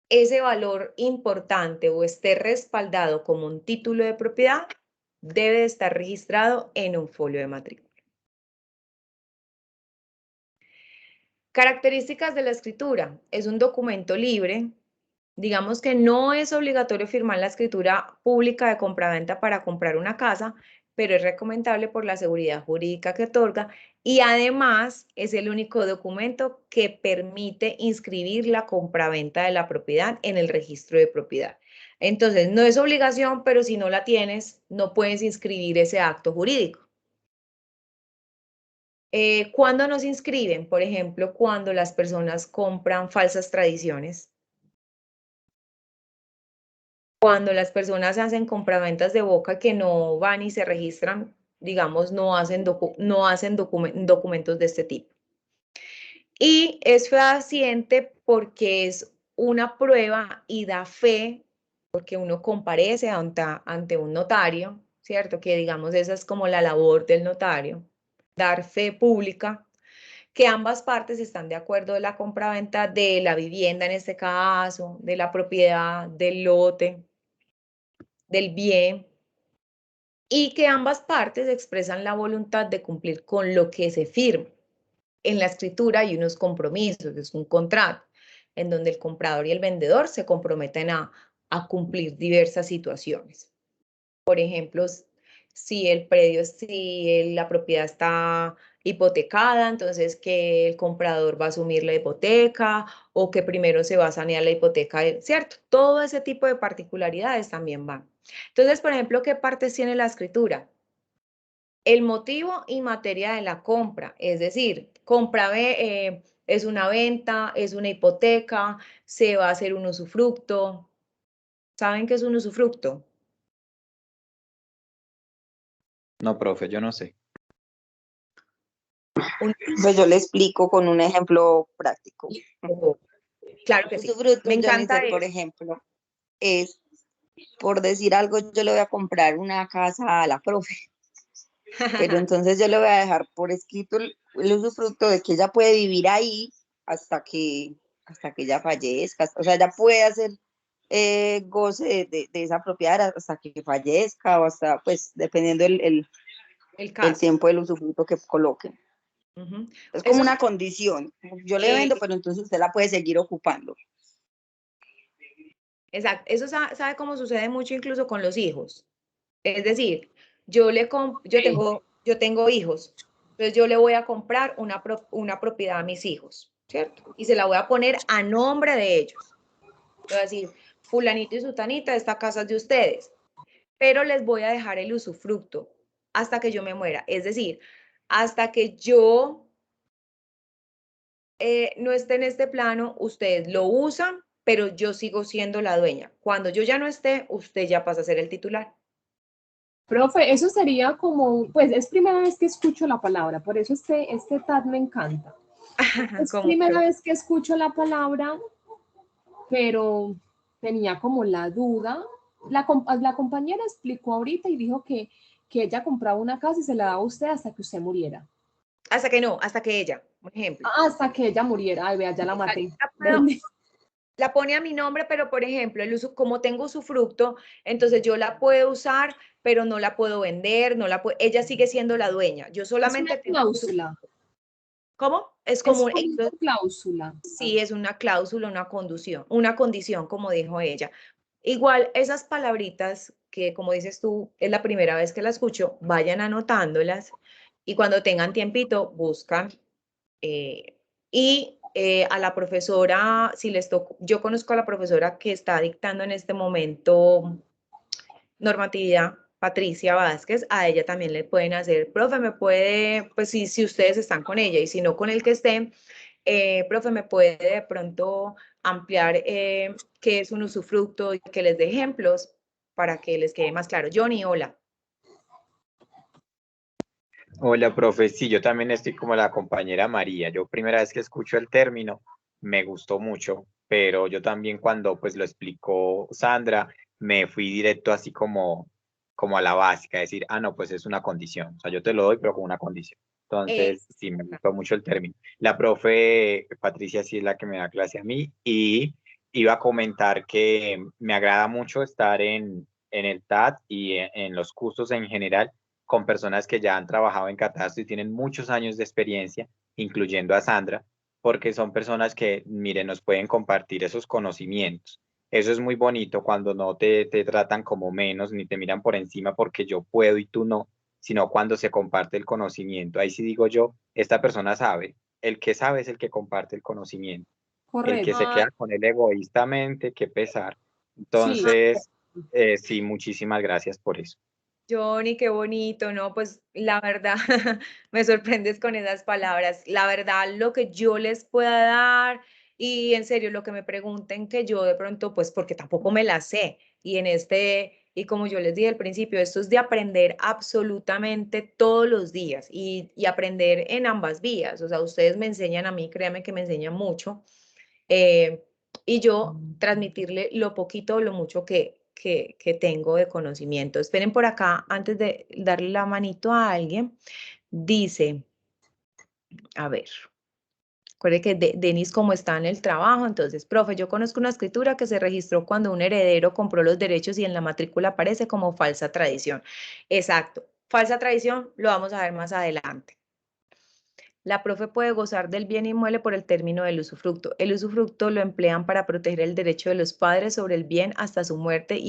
ese valor importante o esté respaldado como un título de propiedad, debe estar registrado en un folio de matrícula. Características de la escritura. Es un documento libre. Digamos que no es obligatorio firmar la escritura pública de compraventa para comprar una casa, pero es recomendable por la seguridad jurídica que otorga y además es el único documento que permite inscribir la compraventa de la propiedad en el registro de propiedad. Entonces, no es obligación, pero si no la tienes, no puedes inscribir ese acto jurídico. ¿Cuándo nos inscriben? Por ejemplo, cuando las personas compran falsas tradiciones. Cuando las personas hacen compraventas de boca que no van y se registran, digamos, no hacen documentos de este tipo. Y es fehaciente porque es una prueba y da fe, porque uno comparece ante un notario, ¿cierto? Que digamos, esa es como la labor del notario, dar fe pública, que ambas partes están de acuerdo de la compraventa de la vivienda en este caso, de la propiedad, del lote, del bien, y que ambas partes expresan la voluntad de cumplir con lo que se firma. En la escritura hay unos compromisos, es un contrato, en donde el comprador y el vendedor se comprometen a cumplir diversas situaciones. Por ejemplo, si la propiedad está hipotecada, entonces que el comprador va a asumir la hipoteca o que primero se va a sanear la hipoteca, ¿cierto? Todo ese tipo de particularidades también van. Entonces, por ejemplo, ¿qué partes tiene la escritura? El motivo y materia de la compra, es decir, es una venta, es una hipoteca, se va a hacer un usufructo. ¿Saben qué es un usufructo? No, profe, yo no sé. Pues yo le explico con un ejemplo práctico. Claro que sí. Usufructo, Me encanta por ejemplo, es, por decir algo, yo le voy a comprar una casa a la profe, pero entonces yo le voy a dejar por escrito el usufructo de que ella puede vivir ahí hasta que ella fallezca, o sea, ella puede hacer goce de esa propiedad hasta que fallezca o hasta, pues, dependiendo el caso. tiempo del usufructo que coloquen. Es como una condición. Yo le vendo, pero entonces usted la puede seguir ocupando. Exacto. Eso sabe cómo sucede mucho incluso con los hijos. Es decir, yo tengo hijos, entonces yo le voy a comprar una propiedad a mis hijos, ¿cierto? Y se la voy a poner a nombre de ellos. Voy a decir, fulanito y sutanita, esta casa es de ustedes, pero les voy a dejar el usufructo hasta que yo me muera. Es decir, hasta que yo no esté en este plano, ustedes lo usan, pero yo sigo siendo la dueña. Cuando yo ya no esté, usted ya pasa a ser el titular. Profe, eso sería como, pues es primera vez que escucho la palabra, por eso este TAD me encanta. Es Como primera vez que escucho la palabra, pero tenía como la duda. La compañera explicó ahorita y dijo que ella compraba una casa y se la daba a usted hasta que usted muriera. hasta que no, hasta que ella, por ejemplo. Hasta que ella muriera. Ay, vea, ya la maté. La pone a mi nombre, pero por ejemplo, el uso, como tengo usufructo, entonces yo la puedo usar, pero no la puedo vender, no la puedo, ella sigue siendo la dueña. Yo solamente es una cláusula. ¿Cómo? Es como una cláusula. Sí, es una cláusula, una condición, como dijo ella. Igual, esas palabritas que, como dices tú, es la primera vez que las escucho, vayan anotándolas y cuando tengan tiempito, buscan. A la profesora, si les toca, yo conozco a la profesora que está dictando en este momento normatividad, Patricia Vázquez, a ella también le pueden hacer, profe, me puede, pues si ustedes están con ella y si no con el que estén, profe, me puede de pronto ampliar qué es un usufructo y que les dé ejemplos para que les quede más claro. Johnny, hola. Hola, profe. Sí, yo también estoy como la compañera María. Yo primera vez que escucho el término, me gustó mucho, pero yo también cuando pues lo explicó Sandra, me fui directo así como a la básica, decir, no, pues es una condición. O sea, yo te lo doy, pero con una condición. Entonces, sí, me gustó mucho el término. La profe Patricia sí es la que me da clase a mí y iba a comentar que me agrada mucho estar en el TAT y en los cursos en general con personas que ya han trabajado en catastro y tienen muchos años de experiencia, incluyendo a Sandra, porque son personas que, miren, nos pueden compartir esos conocimientos. Eso es muy bonito cuando no te tratan como menos ni te miran por encima porque yo puedo y tú no, sino cuando se comparte el conocimiento. Ahí sí digo yo, esta persona sabe, el que sabe es el que comparte el conocimiento. El que Correcto. se queda con él egoístamente, qué pesar. Sí. Entonces, sí, muchísimas gracias por eso. Johnny, qué bonito, ¿no? Pues la verdad, me sorprendes con esas palabras. La verdad, lo que yo les pueda dar y en serio, lo que me pregunten que yo de pronto, pues porque tampoco me la sé. Y como yo les dije al principio, esto es de aprender absolutamente todos los días y aprender en ambas vías. O sea, ustedes me enseñan a mí, créanme que me enseñan mucho. Y yo transmitirle lo poquito o lo mucho que tengo de conocimiento. Esperen por acá, antes de darle la manito a alguien, dice, a ver, recuerde que Denis como está en el trabajo, entonces, profe, yo conozco una escritura que se registró cuando un heredero compró los derechos y en la matrícula aparece como falsa tradición. Exacto, falsa tradición lo vamos a ver más adelante. La profe puede gozar del bien inmueble por el término del usufructo. El usufructo lo emplean para proteger el derecho de los padres sobre el bien hasta su muerte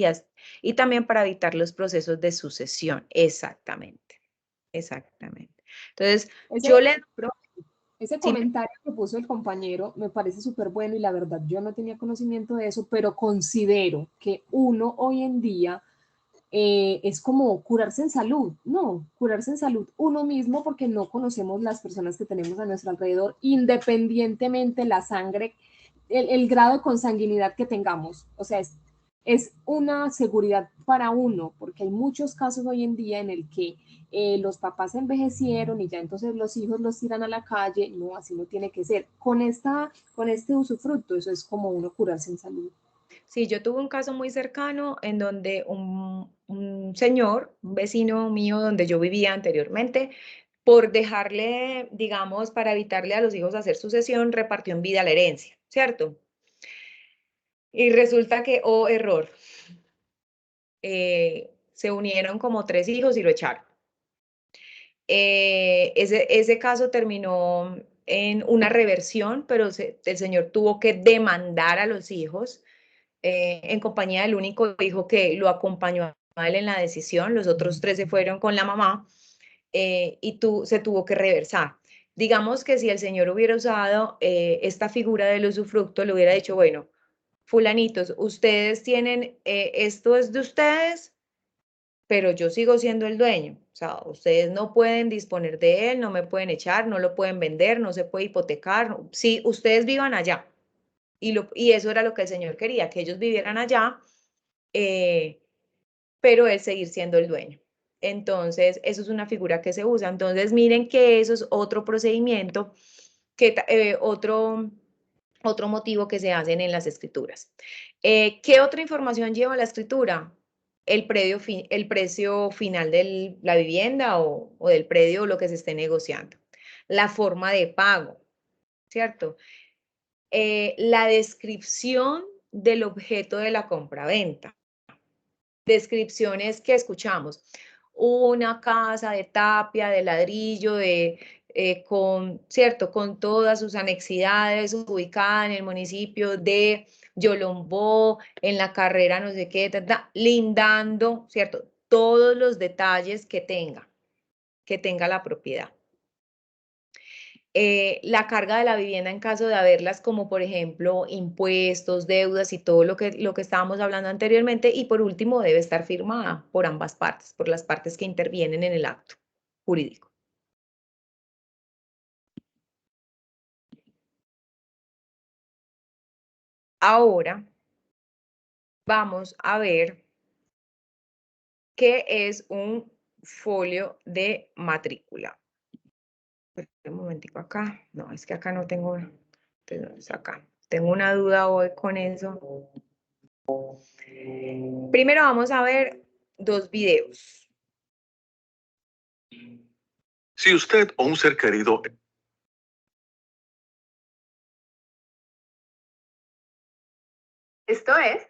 y también para evitar los procesos de sucesión. Exactamente, exactamente. Entonces, yo le... Ese Sí, comentario que puso el compañero me parece súper bueno y la verdad yo no tenía conocimiento de eso, pero considero que uno hoy en día es como curarse en salud, no, curarse en salud uno mismo porque no conocemos las personas que tenemos a nuestro alrededor, independientemente la sangre, el grado de consanguinidad que tengamos. O sea, es una seguridad para uno, porque hay muchos casos hoy en día en el que los papás envejecieron y ya entonces los hijos los tiran a la calle. No, así no tiene que ser. Con este usufructo, eso es como uno curarse en salud. Sí, yo tuve un caso muy cercano en donde un señor, un vecino mío donde yo vivía anteriormente, por dejarle, digamos, para evitarle a los hijos hacer sucesión, repartió en vida la herencia, ¿cierto? Y resulta que, oh, error, se unieron como 3 hijos y lo echaron. Ese caso terminó en una reversión, pero el señor tuvo que demandar a los hijos en compañía del único hijo que lo acompañó a él en la decisión. Los otros 3 se fueron con la mamá se tuvo que reversar. Digamos que si el señor hubiera usado esta figura del usufructo, le hubiera dicho, bueno, fulanitos, ustedes tienen, esto es de ustedes, pero yo sigo siendo el dueño. O sea, ustedes no pueden disponer de él, no me pueden echar, no lo pueden vender, no se puede hipotecar. Sí, ustedes vivan allá, Y eso era lo que el Señor quería, que ellos vivieran allá, pero él seguir siendo el dueño. Entonces, eso es una figura que se usa. Entonces, miren que eso es otro procedimiento, otro motivo que se hacen en las escrituras. ¿Qué otra información lleva la escritura? El precio final de la vivienda o del predio o lo que se esté negociando. La forma de pago, ¿cierto? La descripción del objeto de la compraventa. Descripciones que escuchamos. Una casa de tapia, de ladrillo, ¿cierto? Con todas sus anexidades, ubicada en el municipio de Yolombó, en la carrera no sé qué, lindando, ¿cierto? Todos los detalles que tenga la propiedad. La carga de la vivienda en caso de haberlas, como por ejemplo impuestos, deudas y todo lo que estábamos hablando anteriormente. Y por último, debe estar firmada por ambas partes, por las partes que intervienen en el acto jurídico. Ahora vamos a ver qué es un folio de matrícula. Un momentico acá. No, es que acá no tengo. Entonces acá. Tengo una duda hoy con eso. Primero vamos a ver 2 videos. Si usted o un ser querido... Esto es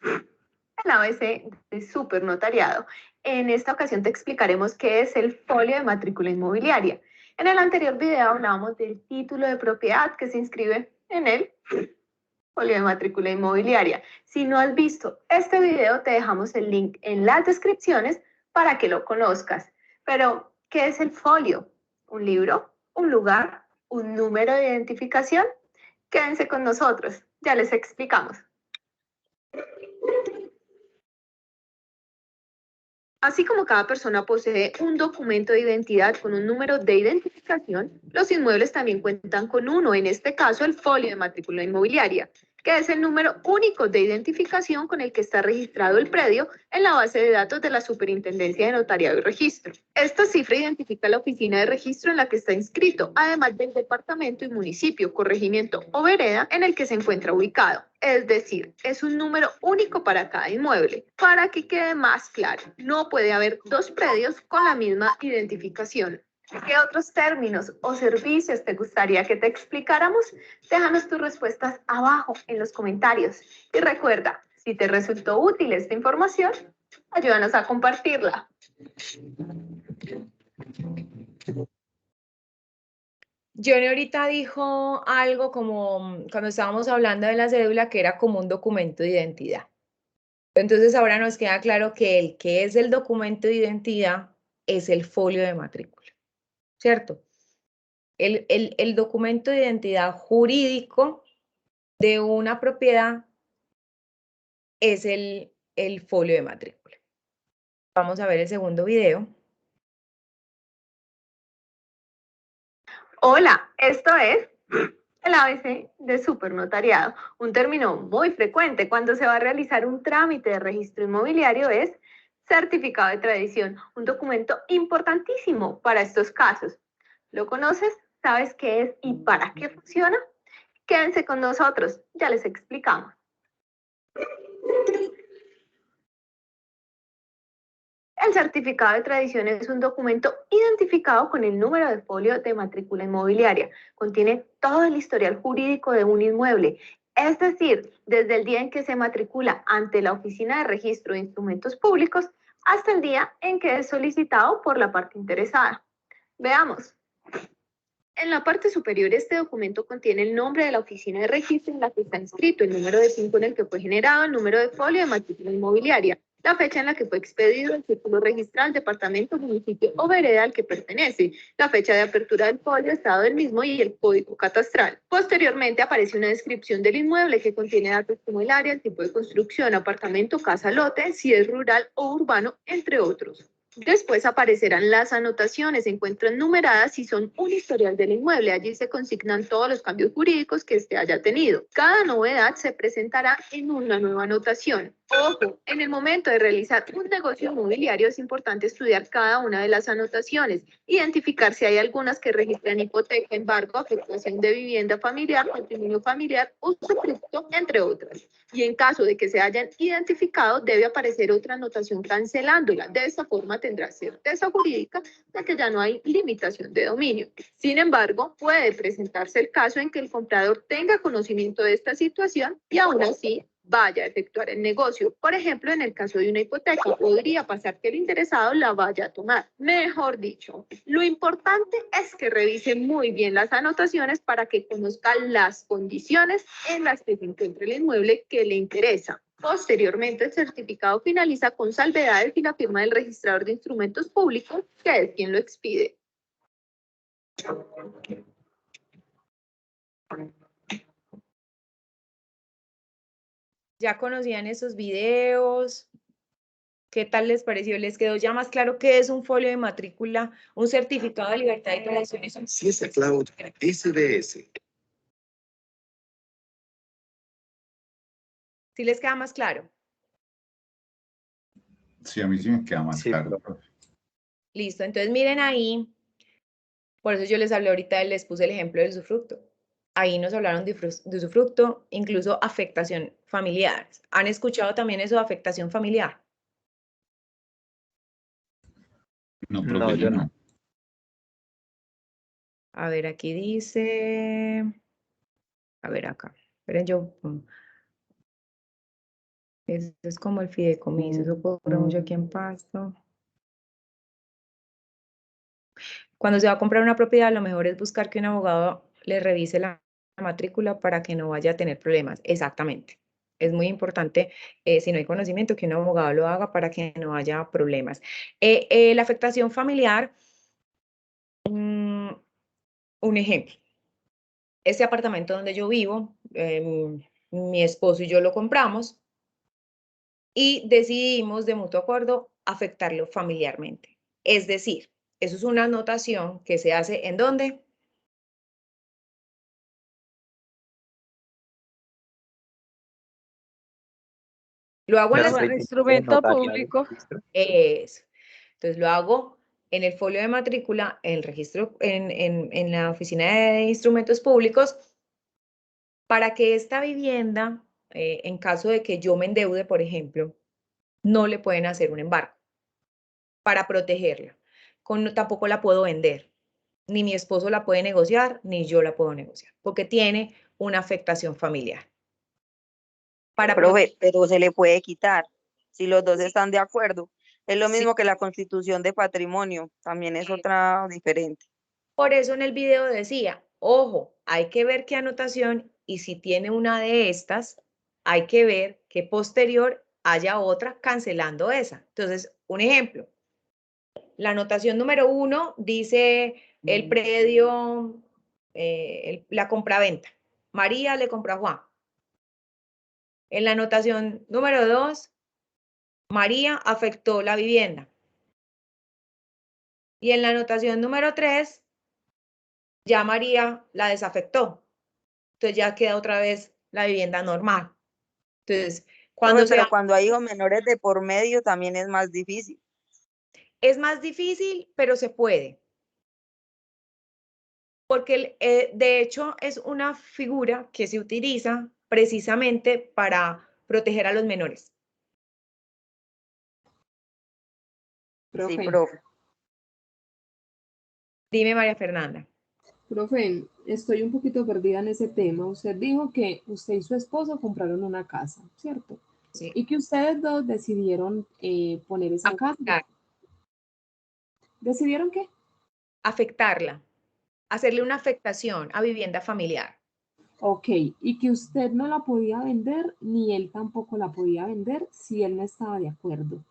el ABC de supernotariado. En esta ocasión te explicaremos qué es el folio de matrícula inmobiliaria. En el anterior video hablábamos del título de propiedad que se inscribe en el folio de matrícula inmobiliaria. Si no has visto este video, te dejamos el link en las descripciones para que lo conozcas. Pero, ¿qué es el folio? ¿Un libro? ¿Un lugar? ¿Un número de identificación? Quédense con nosotros, ya les explicamos. Así como cada persona posee un documento de identidad con un número de identificación, los inmuebles también cuentan con uno, en este caso el folio de matrícula inmobiliaria, que es el número único de identificación con el que está registrado el predio en la base de datos de la Superintendencia de Notariado y Registro. Esta cifra identifica la oficina de registro en la que está inscrito, además del departamento y municipio, corregimiento o vereda en el que se encuentra ubicado. Es decir, es un número único para cada inmueble. Para que quede más claro, no puede haber 2 predios con la misma identificación. ¿Qué otros términos o servicios te gustaría que te explicáramos? Déjanos tus respuestas abajo en los comentarios. Y recuerda, si te resultó útil esta información, ayúdanos a compartirla. Johnny ahorita dijo algo como cuando estábamos hablando de la cédula, que era como un documento de identidad. Entonces ahora nos queda claro que el que es el documento de identidad es el folio de matrícula, ¿cierto? El documento de identidad jurídico de una propiedad es el folio de matrícula. Vamos a ver el segundo video. Hola, esto es el ABC de supernotariado. Un término muy frecuente cuando se va a realizar un trámite de registro inmobiliario es certificado de tradición, un documento importantísimo para estos casos. ¿Lo conoces? ¿Sabes qué es y para qué funciona? Quédense con nosotros, ya les explicamos. El certificado de tradición es un documento identificado con el número de folio de matrícula inmobiliaria. Contiene todo el historial jurídico de un inmueble, es decir, desde el día en que se matricula ante la Oficina de Registro de Instrumentos Públicos hasta el día en que es solicitado por la parte interesada. Veamos. En la parte superior, este documento contiene el nombre de la oficina de registro en la que está inscrito, el número de PIN con el que fue generado, el número de folio de matrícula inmobiliaria, la fecha en la que fue expedido, el título registral, departamento, municipio o vereda al que pertenece, la fecha de apertura del folio, estado del mismo y el código catastral. Posteriormente aparece una descripción del inmueble que contiene datos como el área, el tipo de construcción, apartamento, casa, lote, si es rural o urbano, entre otros. Después aparecerán las anotaciones, se encuentran numeradas y son un historial del inmueble. Allí se consignan todos los cambios jurídicos que éste haya tenido. Cada novedad se presentará en una nueva anotación. Ojo, en el momento de realizar un negocio inmobiliario es importante estudiar cada una de las anotaciones, identificar si hay algunas que registran hipoteca, embargo, afectación de vivienda familiar, patrimonio familiar, usufructo, entre otras. Y en caso de que se hayan identificado, debe aparecer otra anotación cancelándola. De esta forma tendrá certeza jurídica de que ya no hay limitación de dominio. Sin embargo, puede presentarse el caso en que el comprador tenga conocimiento de esta situación y aún así vaya a efectuar el negocio. Por ejemplo, en el caso de una hipoteca, podría pasar que el interesado la vaya a tomar. Mejor dicho, lo importante es que revise muy bien las anotaciones para que conozca las condiciones en las que se encuentra el inmueble que le interesa. Posteriormente, el certificado finaliza con salvedades y la firma del registrador de instrumentos públicos, que es quien lo expide. ¿Ya conocían esos videos? ¿Qué tal les pareció? ¿Les quedó ya más claro qué es un folio de matrícula, un certificado de libertad de tradiciones? Si es Cloud SBS. ¿Sí les queda más claro? Sí, a mí sí me queda más Sí, claro, profe. profe. Listo, entonces miren ahí, por eso yo les hablé ahorita, les puse el ejemplo del usufructo. Ahí nos hablaron de usufructo, incluso afectación familiar. ¿Han escuchado también eso de afectación familiar? No, No, profe, yo yo no. no. A ver, aquí dice, a ver acá, esperen yo, eso es como el fideicomiso, eso ocurre mucho aquí en Pasto. Cuando se va a comprar una propiedad, lo mejor es buscar que un abogado le revise la matrícula para que no vaya a tener problemas. Exactamente. Es muy importante, si no hay conocimiento, que un abogado lo haga para que no haya problemas. La afectación familiar, un ejemplo. Este apartamento donde yo vivo, mi esposo y yo lo compramos y decidimos de mutuo acuerdo afectarlo familiarmente. Es decir, eso es una anotación que se hace ¿en dónde? Lo hago en Las la... Bueno, requisitos de instrumento notaría de público. registro. Eso. Entonces lo hago en el folio de matrícula, en el registro, en la oficina de instrumentos públicos, para que esta vivienda, en caso de que yo me endeude, por ejemplo, no le pueden hacer un embargo para protegerla. Tampoco la puedo vender. Ni mi esposo la puede negociar, ni yo la puedo negociar, porque tiene una afectación familiar. Profe, pero se le puede quitar si los dos están de acuerdo. Es lo Sí. mismo que la constitución de patrimonio, también es otra diferente. Por eso en el video decía, ojo, hay que ver qué anotación y si tiene una de estas, hay que ver que posterior haya otra cancelando esa. Entonces, un ejemplo, la anotación número 1 dice el predio, la compraventa. María le compró a Juan. En la anotación número 2, María afectó la vivienda. Y en la anotación número 3, ya María la desafectó. Entonces ya queda otra vez la vivienda normal. Entonces, Profe, pero cuando hay hijos menores de por medio también es más difícil. es más difícil, pero se puede. Porque de hecho es una figura que se utiliza precisamente para proteger a los menores. Profe, Sí, profe. Dime, María Fernanda. profe, estoy un poquito perdida en ese tema. Usted dijo que usted y su esposo compraron una casa, ¿cierto? Sí. Y que ustedes dos decidieron poner esa casa. ¿Decidieron qué? Afectarla, hacerle una afectación a vivienda familiar. Ok, y que usted no la podía vender, ni él tampoco la podía vender si él no estaba de acuerdo.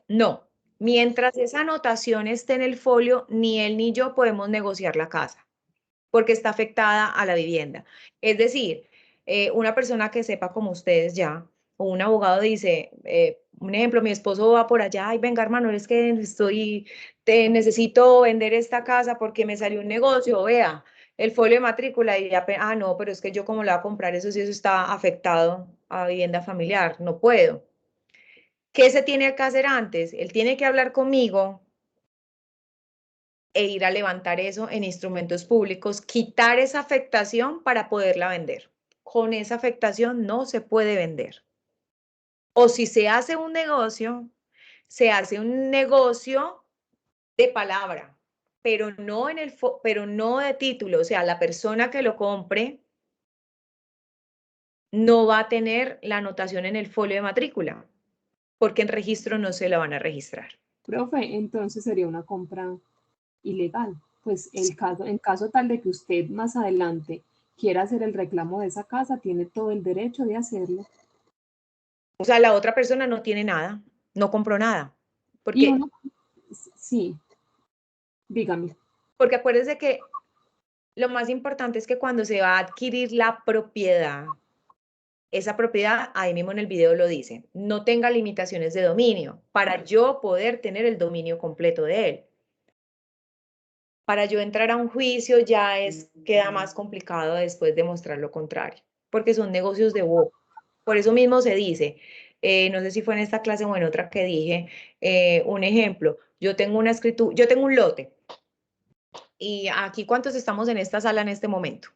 No, mientras esa anotación esté en el folio, ni él ni yo podemos negociar la casa, porque está afectada a la vivienda. Es decir, una persona que sepa como ustedes ya, o un abogado dice, Un ejemplo, mi esposo va por allá, ay, venga, hermano, es que necesito vender esta casa porque me salió un negocio, vea, el folio de matrícula y ya, no, pero es que yo como la voy a comprar, eso sí, eso está afectado a vivienda familiar, no puedo. ¿Qué se tiene que hacer antes? Él tiene que hablar conmigo e ir a levantar eso en instrumentos públicos, quitar esa afectación para poderla vender. Con esa afectación no se puede vender. O si se hace un negocio de palabra, pero no de título. O sea, la persona que lo compre no va a tener la anotación en el folio de matrícula, porque en registro no se la van a registrar. Profe, entonces sería una compra ilegal. Pues en caso tal de que usted más adelante quiera hacer el reclamo de esa casa, tiene todo el derecho de hacerlo. O sea, la otra persona no tiene nada, no compró nada. Y uno, sí, dígame. Porque acuérdese que lo más importante es que cuando se va a adquirir la propiedad, esa propiedad, ahí mismo en el video lo dice, no tenga limitaciones de dominio para yo poder tener el dominio completo de él. Para yo entrar a un juicio ya queda más complicado después demostrar lo contrario, porque son negocios de boca. Por eso mismo se dice, no sé si fue en esta clase o en otra que dije, un ejemplo, yo tengo un lote, y aquí, ¿cuántos estamos en esta sala en este momento?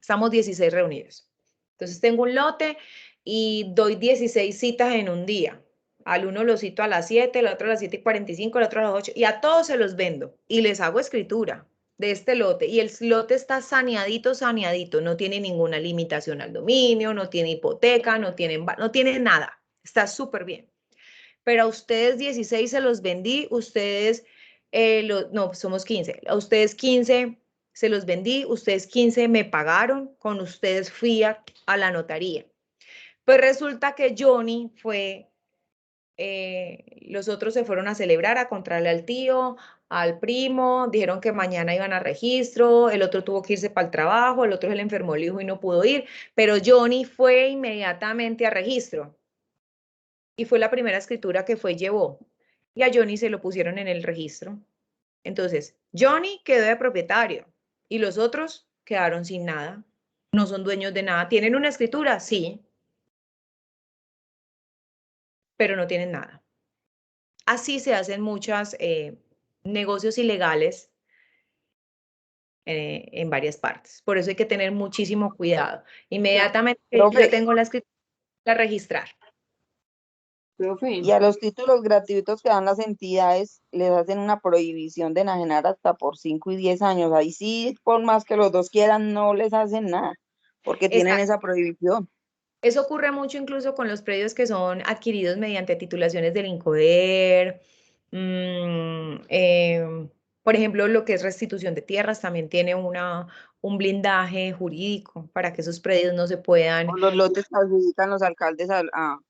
Estamos 16 reunidos. Entonces tengo un lote y doy 16 citas en un día. Al uno lo cito a las 7, al otro a las 7:45, al otro a las 8, y a todos se los vendo y les hago escritura de este lote. Y el lote está saneadito, no tiene ninguna limitación al dominio, no tiene hipoteca, no tiene nada. Está súper bien. Pero a ustedes 16 se los vendí, ustedes, no, somos 15. A ustedes 15 se los vendí, ustedes 15 me pagaron, con ustedes fui a la notaría. Pues resulta que Johnny fue, los otros se fueron a celebrar, a contrarle al tío, al primo, dijeron que mañana iban a registro, el otro tuvo que irse para el trabajo, el otro se le enfermó el hijo y no pudo ir, pero Johnny fue inmediatamente a registro. Y fue la primera escritura que llevó. Y a Johnny se lo pusieron en el registro. Entonces, Johnny quedó de propietario y los otros quedaron sin nada. No son dueños de nada. ¿Tienen una escritura? Sí. Pero no tienen nada. Así se hacen muchos negocios ilegales en varias partes. Por eso hay que tener muchísimo cuidado. Inmediatamente yo tengo la escritura, la registrar. Profe. Y a los títulos gratuitos que dan las entidades les hacen una prohibición de enajenar hasta por 5 y 10 años. Ahí sí, por más que los dos quieran, no les hacen nada, porque tienen esa prohibición. Eso ocurre mucho incluso con los predios que son adquiridos mediante titulaciones del INCODER. Por ejemplo, lo que es restitución de tierras también tiene un blindaje jurídico para que esos predios no se puedan... O los lotes que adjudican los alcaldes a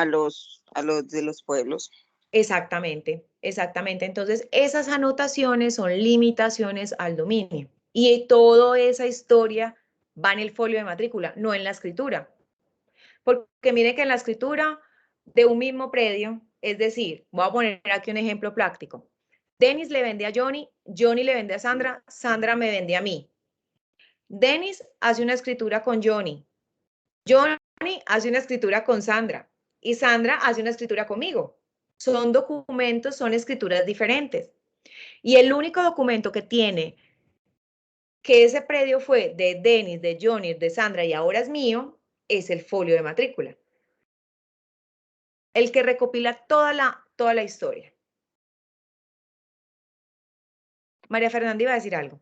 los de los pueblos. Exactamente, exactamente. Entonces, esas anotaciones son limitaciones al dominio. Y toda esa historia va en el folio de matrícula, no en la escritura. Porque mire que en la escritura de un mismo predio, es decir, voy a poner aquí un ejemplo práctico. Denis le vende a Johnny, Johnny le vende a Sandra, Sandra me vende a mí. Denis hace una escritura con Johnny, Johnny hace una escritura con Sandra y Sandra hace una escritura conmigo. Son documentos, son escrituras diferentes. Y el único documento que tiene que ese predio fue de Denis, de Johnny, de Sandra y ahora es mío, es el folio de matrícula. El que recopila toda la historia. María Fernanda iba a decir algo.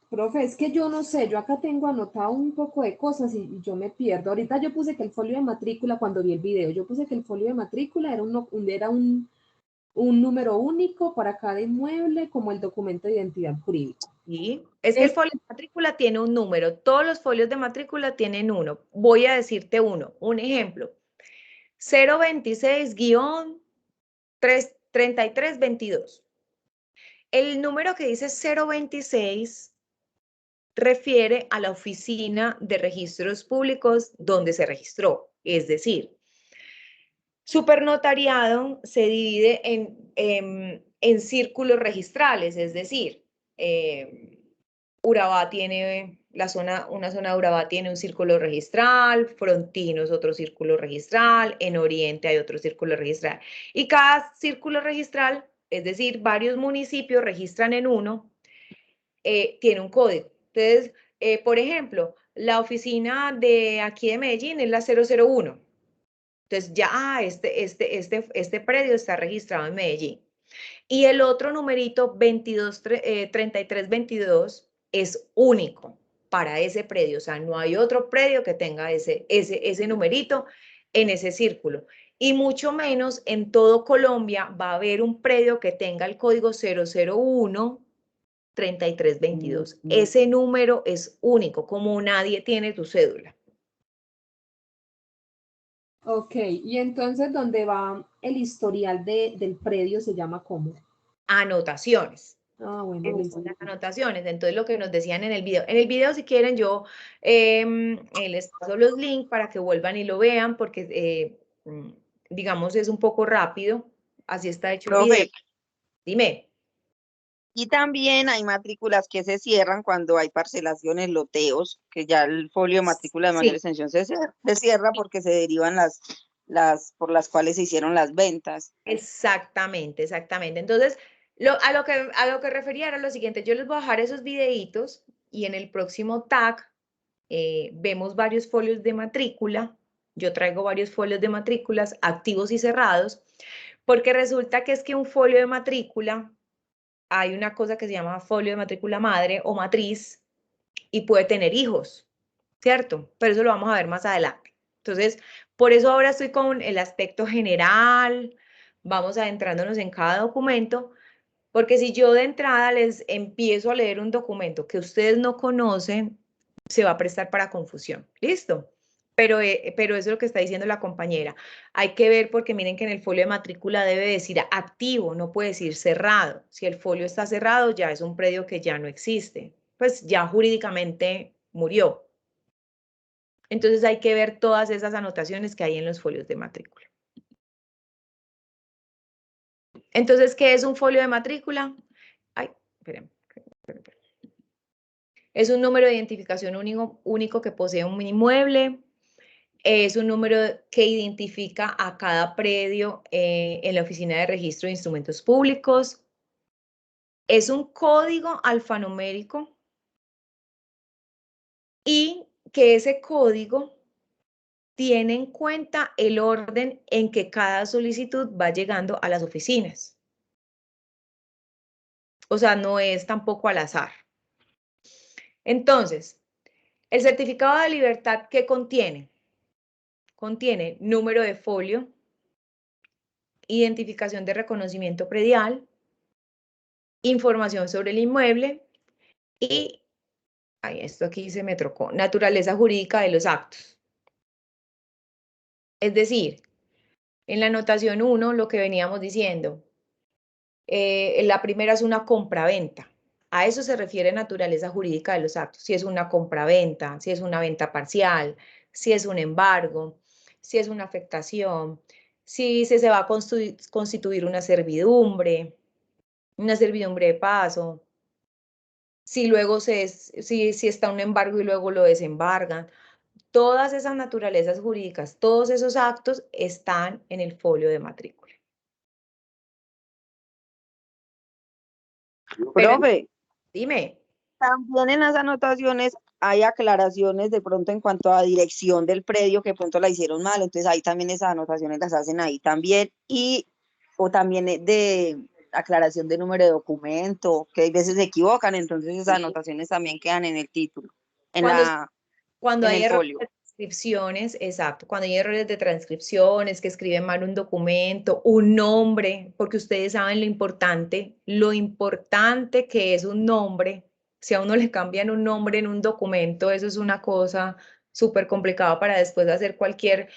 Profe, es que yo no sé, yo acá tengo anotado un poco de cosas y yo me pierdo. Ahorita yo puse que el folio de matrícula, cuando vi el video, yo puse que el folio de matrícula era un número único para cada inmueble como el documento de identidad jurídica. Sí, es que el folio de matrícula tiene un número, todos los folios de matrícula tienen uno. Voy a decirte un ejemplo. 026-3322. El número que dice 026 refiere a la oficina de registros públicos donde se registró. Es decir, Supernotariado se divide en círculos registrales, es decir, Urabá tiene una zona de Urabá tiene un círculo registral, Frontino es otro círculo registral, en Oriente hay otro círculo registral. Y cada círculo registral, es decir, varios municipios registran en uno, tiene un código. Entonces, por ejemplo, la oficina de aquí de Medellín es la 001. Entonces ya, este predio está registrado en Medellín. Y el otro numerito 3322 es único para ese predio. O sea, no hay otro predio que tenga ese numerito en ese círculo. Y mucho menos en todo Colombia va a haber un predio que tenga el código 001 3322. Ese número es único, como nadie tiene tu cédula. Ok, y entonces donde va el historial del predio se llama ¿cómo? Anotaciones. Ah, bueno, Esas listo. son las anotaciones. Entonces, lo que nos decían en el video. En el video, si quieren, yo les paso los links para que vuelvan y lo vean, porque, digamos, es un poco rápido. Así está hecho el video. Profe, Dime. y también hay matrículas que se cierran cuando hay parcelaciones, loteos, que ya el folio de matrícula de mayor Sí. extensión se cierra porque se derivan las por las cuales se hicieron las ventas. Exactamente, exactamente. Entonces, a lo que refería era lo siguiente. Yo les voy a dejar esos videitos y en el próximo tag vemos varios folios de matrícula. Yo traigo varios folios de matrículas activos y cerrados, porque resulta que es que un folio de matrícula, hay una cosa que se llama folio de matrícula madre o matriz y puede tener hijos, ¿cierto? Pero eso lo vamos a ver más adelante. Entonces, por eso ahora estoy con el aspecto general, vamos adentrándonos en cada documento, porque si yo de entrada les empiezo a leer un documento que ustedes no conocen, se va a prestar para confusión. ¿Listo? Pero eso es lo que está diciendo la compañera. Hay que ver porque miren que en el folio de matrícula debe decir activo, no puede decir cerrado. Si el folio está cerrado, ya es un predio que ya no existe. Pues ya jurídicamente murió. Entonces hay que ver todas esas anotaciones que hay en los folios de matrícula. Entonces, ¿qué es un folio de matrícula? Ay, espérenme. Es un número de identificación único que posee un inmueble. Es un número que identifica a cada predio en la Oficina de Registro de Instrumentos Públicos. Es un código alfanumérico y que ese código tiene en cuenta el orden en que cada solicitud va llegando a las oficinas. O sea, no es tampoco al azar. Entonces, el certificado de libertad, ¿qué contiene? Contiene número de folio, identificación de reconocimiento predial, información sobre el inmueble y, esto aquí se me trocó, naturaleza jurídica de los actos. Es decir, en la anotación 1, lo que veníamos diciendo, la primera es una compraventa. A eso se refiere naturaleza jurídica de los actos. Si es una compraventa, si es una venta parcial, si es un embargo, si es una afectación, si se va a constituir una servidumbre de paso, si luego si está un embargo y luego lo desembargan. Todas esas naturalezas jurídicas, todos esos actos están en el folio de matrícula. Profe, Dime. también en las anotaciones hay aclaraciones de pronto en cuanto a dirección del predio que de pronto la hicieron mal, entonces ahí también esas anotaciones las hacen ahí también, o también de aclaración de número de documento, que a veces se equivocan, entonces esas anotaciones también quedan en el título, Cuando en hay el errores folio. de transcripciones, exacto, cuando hay errores de transcripciones, que escriben mal un documento, un nombre, porque ustedes saben lo importante que es un nombre. Si a uno le cambian un nombre en un documento, eso es una cosa súper complicada para después hacer cualquier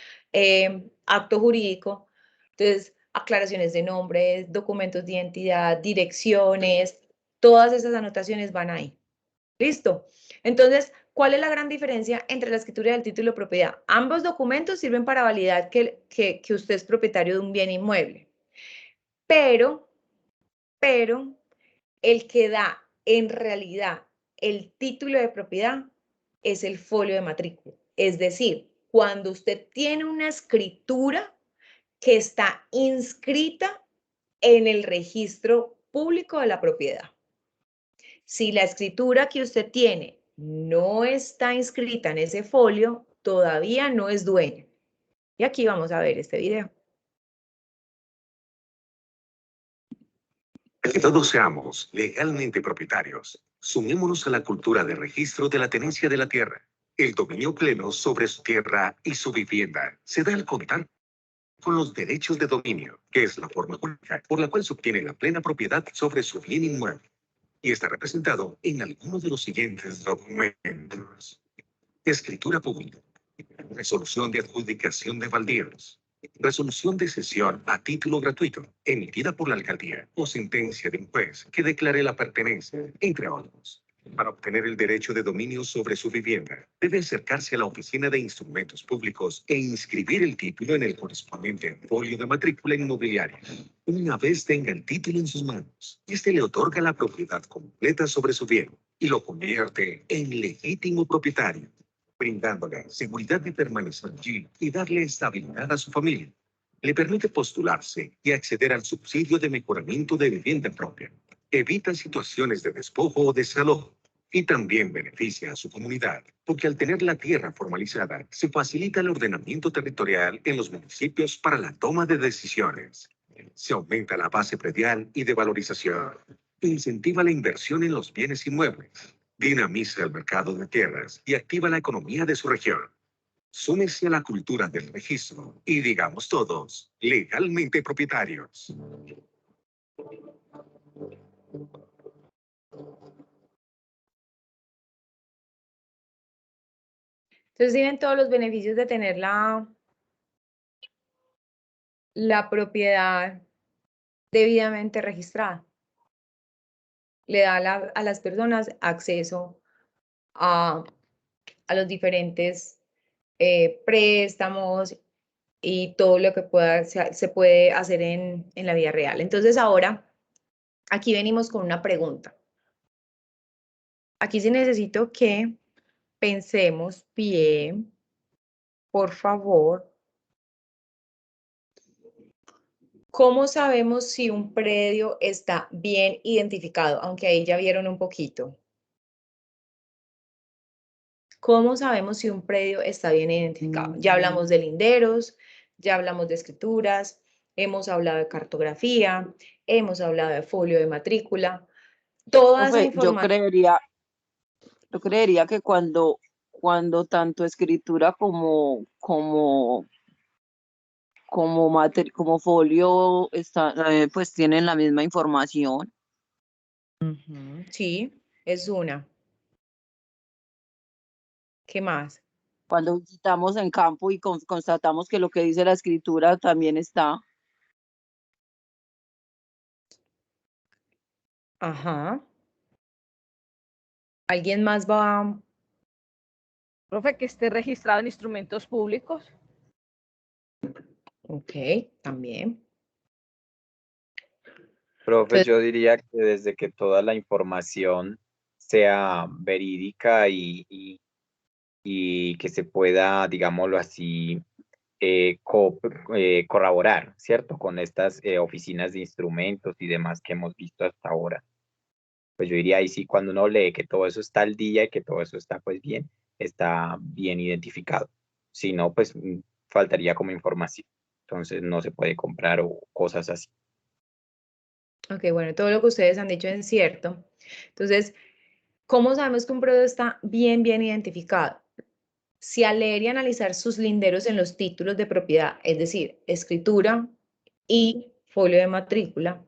acto jurídico. Entonces, aclaraciones de nombres, documentos de identidad, direcciones, todas esas anotaciones van ahí. ¿Listo? Entonces, ¿Cuál es la gran diferencia entre la escritura y el título de propiedad? Ambos documentos sirven para validar que usted es propietario de un bien inmueble, pero el que da en realidad el título de propiedad es el folio de matrícula. Es decir, cuando usted tiene una escritura que está inscrita en el registro público de la propiedad. Si la escritura que usted tiene no está inscrita en ese folio, todavía no es dueño. Y aquí vamos a ver este video. Que todos seamos legalmente propietarios. Sumémonos a la cultura de registro de la tenencia de la tierra. El dominio pleno sobre su tierra y su vivienda se da al contar con los derechos de dominio, que es la forma jurídica por la cual se obtiene la plena propiedad sobre su bien inmueble. Y está representado en alguno de los siguientes documentos. Escritura pública. Resolución de adjudicación de baldíos. Resolución de cesión a título gratuito, emitida por la alcaldía, o sentencia de un juez que declare la pertenencia, entre otros. Para obtener el derecho de dominio sobre su vivienda, debe acercarse a la Oficina de Instrumentos Públicos e inscribir el título en el correspondiente folio de matrícula inmobiliaria. Una vez tenga el título en sus manos, este le otorga la propiedad completa sobre su bien y lo convierte en legítimo propietario, brindándole seguridad de permanecer allí y darle estabilidad a su familia. Le permite postularse y acceder al subsidio de mejoramiento de vivienda propia. Evita situaciones de despojo o desalojo y también beneficia a su comunidad, porque al tener la tierra formalizada, se facilita el ordenamiento territorial en los municipios para la toma de decisiones. Se aumenta la base predial y de valorización. Incentiva la inversión en los bienes inmuebles. Dinamiza el mercado de tierras y activa la economía de su región. Súmese a la cultura del registro y digamos todos, legalmente propietarios. Entonces, tienen todos los beneficios de tener la propiedad debidamente registrada. Le da a las personas acceso a los diferentes préstamos y todo lo que se puede hacer en la vida real. Entonces, ahora, aquí venimos con una pregunta. Aquí sí necesito que pensemos bien, por favor. ¿Cómo sabemos si un predio está bien identificado? Aunque ahí ya vieron un poquito. ¿Cómo sabemos si un predio está bien identificado? Ya hablamos de linderos, ya hablamos de escrituras, hemos hablado de cartografía, hemos hablado de folio de matrícula. Toda esa Profe, información. yo creería que cuando tanto escritura como folio pues tienen la misma información. Sí, es una. ¿Qué más? Cuando visitamos en campo y constatamos que lo que dice la escritura también está. Ajá. ¿Alguien más va? Profe, que esté registrado en instrumentos públicos. Ok, también. Profe, Entonces, yo diría que desde que toda la información sea verídica y que se pueda, digámoslo así, corroborar, ¿cierto? Con estas oficinas de instrumentos y demás que hemos visto hasta ahora. Pues yo diría ahí sí, cuando uno lee que todo eso está al día y que todo eso está pues bien, está bien identificado. Si no, pues faltaría como información. Entonces no se puede comprar o cosas así. ok, bueno, todo lo que ustedes han dicho es cierto. Entonces, ¿cómo sabemos que un predio está bien identificado? Si al leer y analizar sus linderos en los títulos de propiedad, es decir, escritura y folio de matrícula,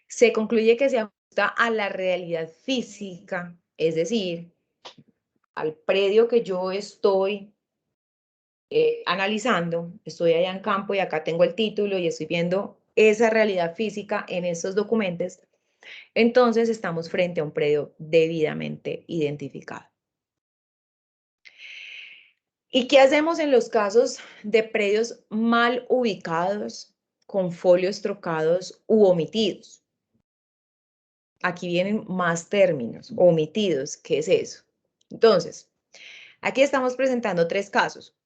se concluye que se ajusta a la realidad física, es decir, al predio que yo estoy analizando, estoy allá en campo y acá tengo el título y estoy viendo esa realidad física en esos documentos, entonces estamos frente a un predio debidamente identificado. ¿Y qué hacemos en los casos de predios mal ubicados, con folios trocados u omitidos? Aquí vienen más términos, omitidos. ¿Qué es eso? Entonces, aquí estamos presentando 3 casos.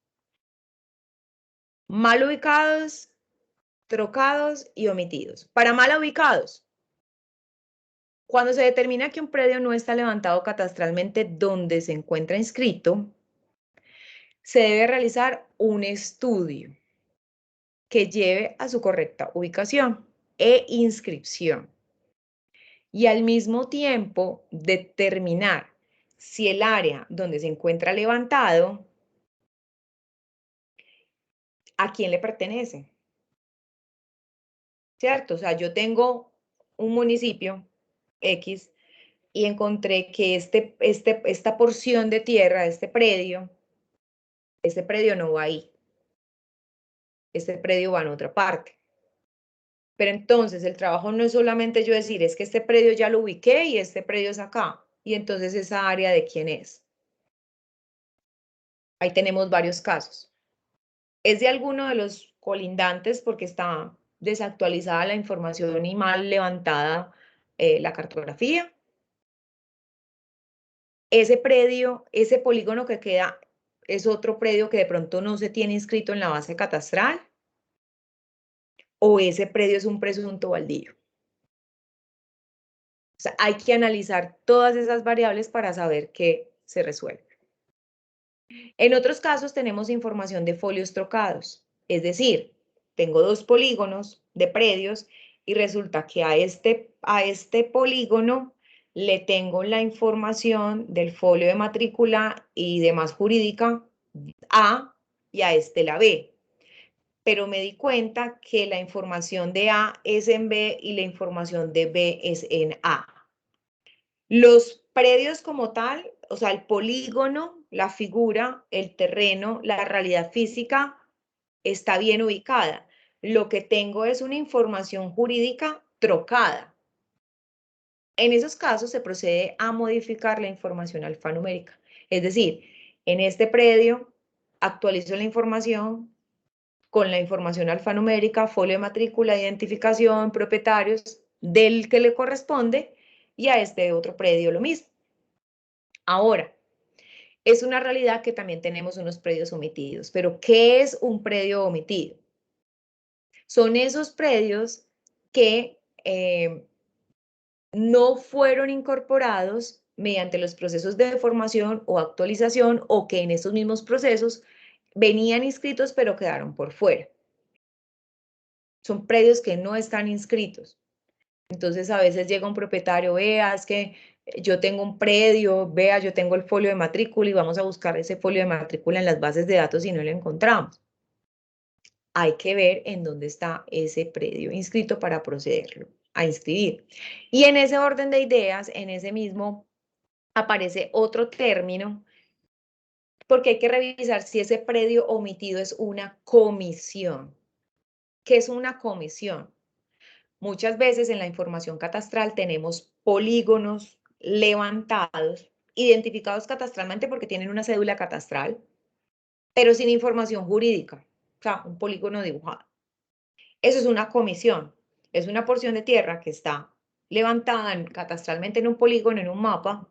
Mal ubicados, trocados y omitidos. Para mal ubicados, cuando se determina que un predio no está levantado catastralmente donde se encuentra inscrito, se debe realizar un estudio que lleve a su correcta ubicación e inscripción. Y al mismo tiempo determinar si el área donde se encuentra levantado, ¿a quién le pertenece? ¿Cierto? O sea, yo tengo un municipio X y encontré que esta porción de tierra, este predio no va ahí. Este predio va en otra parte. Pero entonces el trabajo no es solamente yo decir, es que este predio ya lo ubiqué y este predio es acá. Y entonces esa área de quién es. Ahí tenemos varios casos. Es de alguno de los colindantes porque está desactualizada la información y mal levantada la cartografía. Ese predio, ese polígono que queda, es otro predio que de pronto no se tiene inscrito en la base catastral. O ese predio es un presunto baldío. O sea, hay que analizar todas esas variables para saber qué se resuelve. En otros casos tenemos información de folios trocados, es decir, tengo 2 polígonos de predios y resulta que a este polígono le tengo la información del folio de matrícula y demás jurídica A y a este la B. Pero me di cuenta que la información de A es en B y la información de B es en A. Los predios como tal, o sea, el polígono, la figura, el terreno, la realidad física está bien ubicada. Lo que tengo es una información jurídica trocada. En esos casos se procede a modificar la información alfanumérica. Es decir, en este predio actualizo la información con la información alfanumérica, folio de matrícula, identificación, propietarios del que le corresponde y a este otro predio lo mismo. Ahora, es una realidad que también tenemos unos predios omitidos, pero ¿qué es un predio omitido? Son esos predios que no fueron incorporados mediante los procesos de formación o actualización o que en estos mismos procesos venían inscritos pero quedaron por fuera. Son predios que no están inscritos. Entonces a veces llega un propietario, vea, es que yo tengo un predio, vea, yo tengo el folio de matrícula y vamos a buscar ese folio de matrícula en las bases de datos y no lo encontramos. Hay que ver en dónde está ese predio inscrito para procederlo a inscribir. Y en ese orden de ideas, en ese mismo, aparece otro término, porque hay que revisar si ese predio omitido es una comisión. ¿Qué es una comisión? Muchas veces en la información catastral tenemos polígonos levantados, identificados catastralmente porque tienen una cédula catastral, pero sin información jurídica, o sea, un polígono dibujado. Eso es una comisión, es una porción de tierra que está levantada catastralmente en un polígono, en un mapa,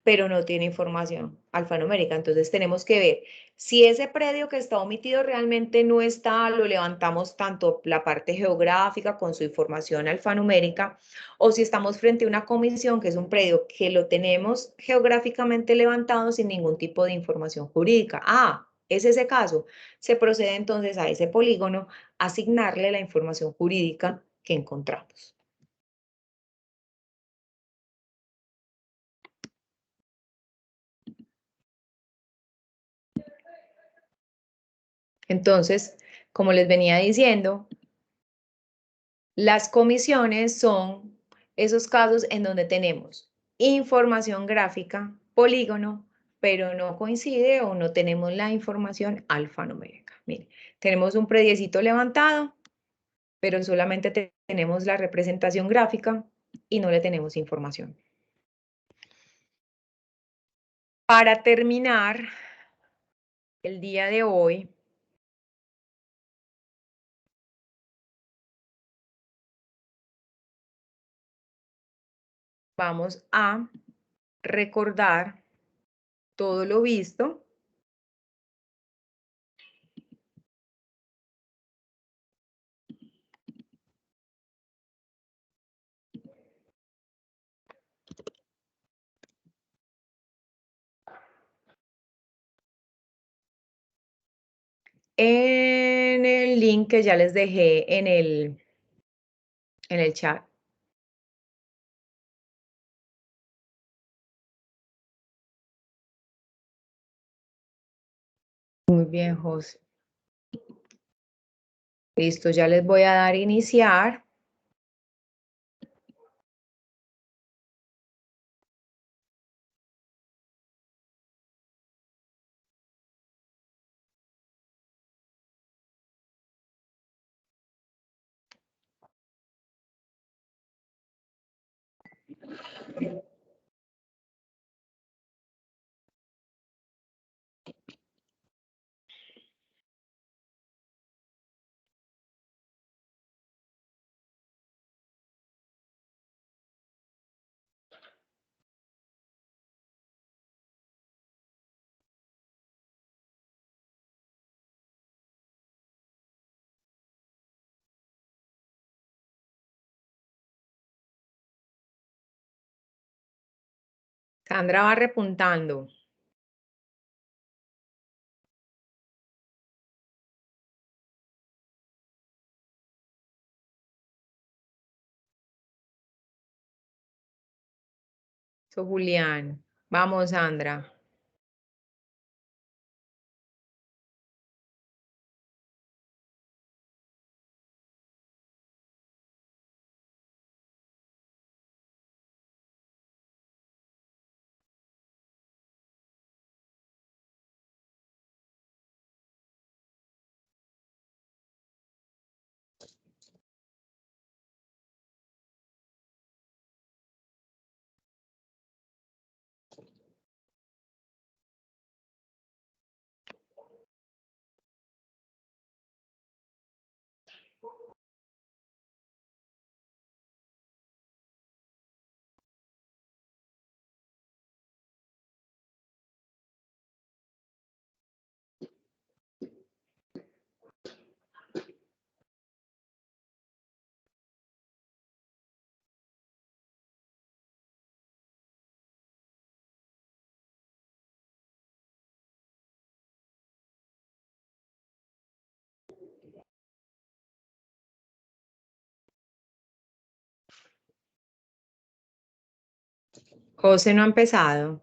pero no tiene información alfanumérica. Entonces tenemos que ver si ese predio que está omitido realmente no está, lo levantamos tanto la parte geográfica con su información alfanumérica, o si estamos frente a una comisión que es un predio que lo tenemos geográficamente levantado sin ningún tipo de información jurídica. Ah, es ese caso. Se procede entonces a ese polígono a asignarle la información jurídica que encontramos. Entonces, como les venía diciendo, las comisiones son esos casos en donde tenemos información gráfica, polígono, pero no coincide o no tenemos la información alfanumérica. Miren, tenemos un prediecito levantado, pero solamente tenemos la representación gráfica y no le tenemos información. Para terminar, el día de hoy vamos a recordar todo lo visto en el link que ya les dejé en el chat. Muy bien, José. Listo, ya les voy a dar iniciar. Sandra va repuntando. So, Julián. Vamos, Sandra. José no ha empezado.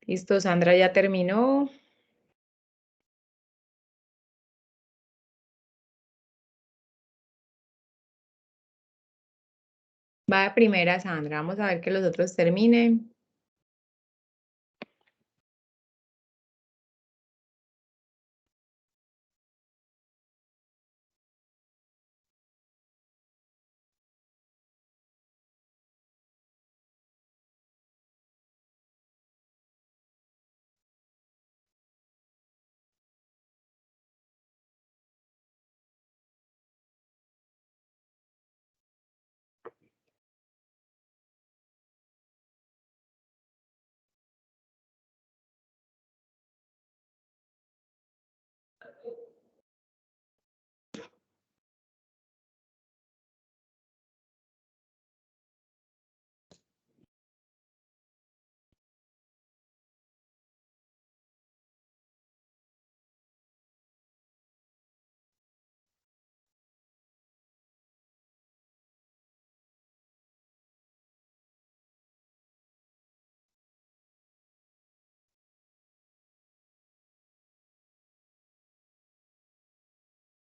Listo, Sandra ya terminó. Va de primera, Sandra. Vamos a ver que los otros terminen.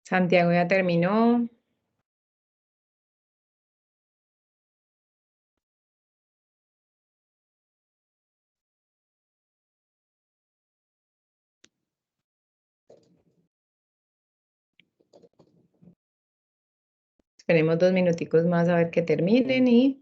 Santiago ya terminó. Esperemos 2 minuticos más a ver que terminen y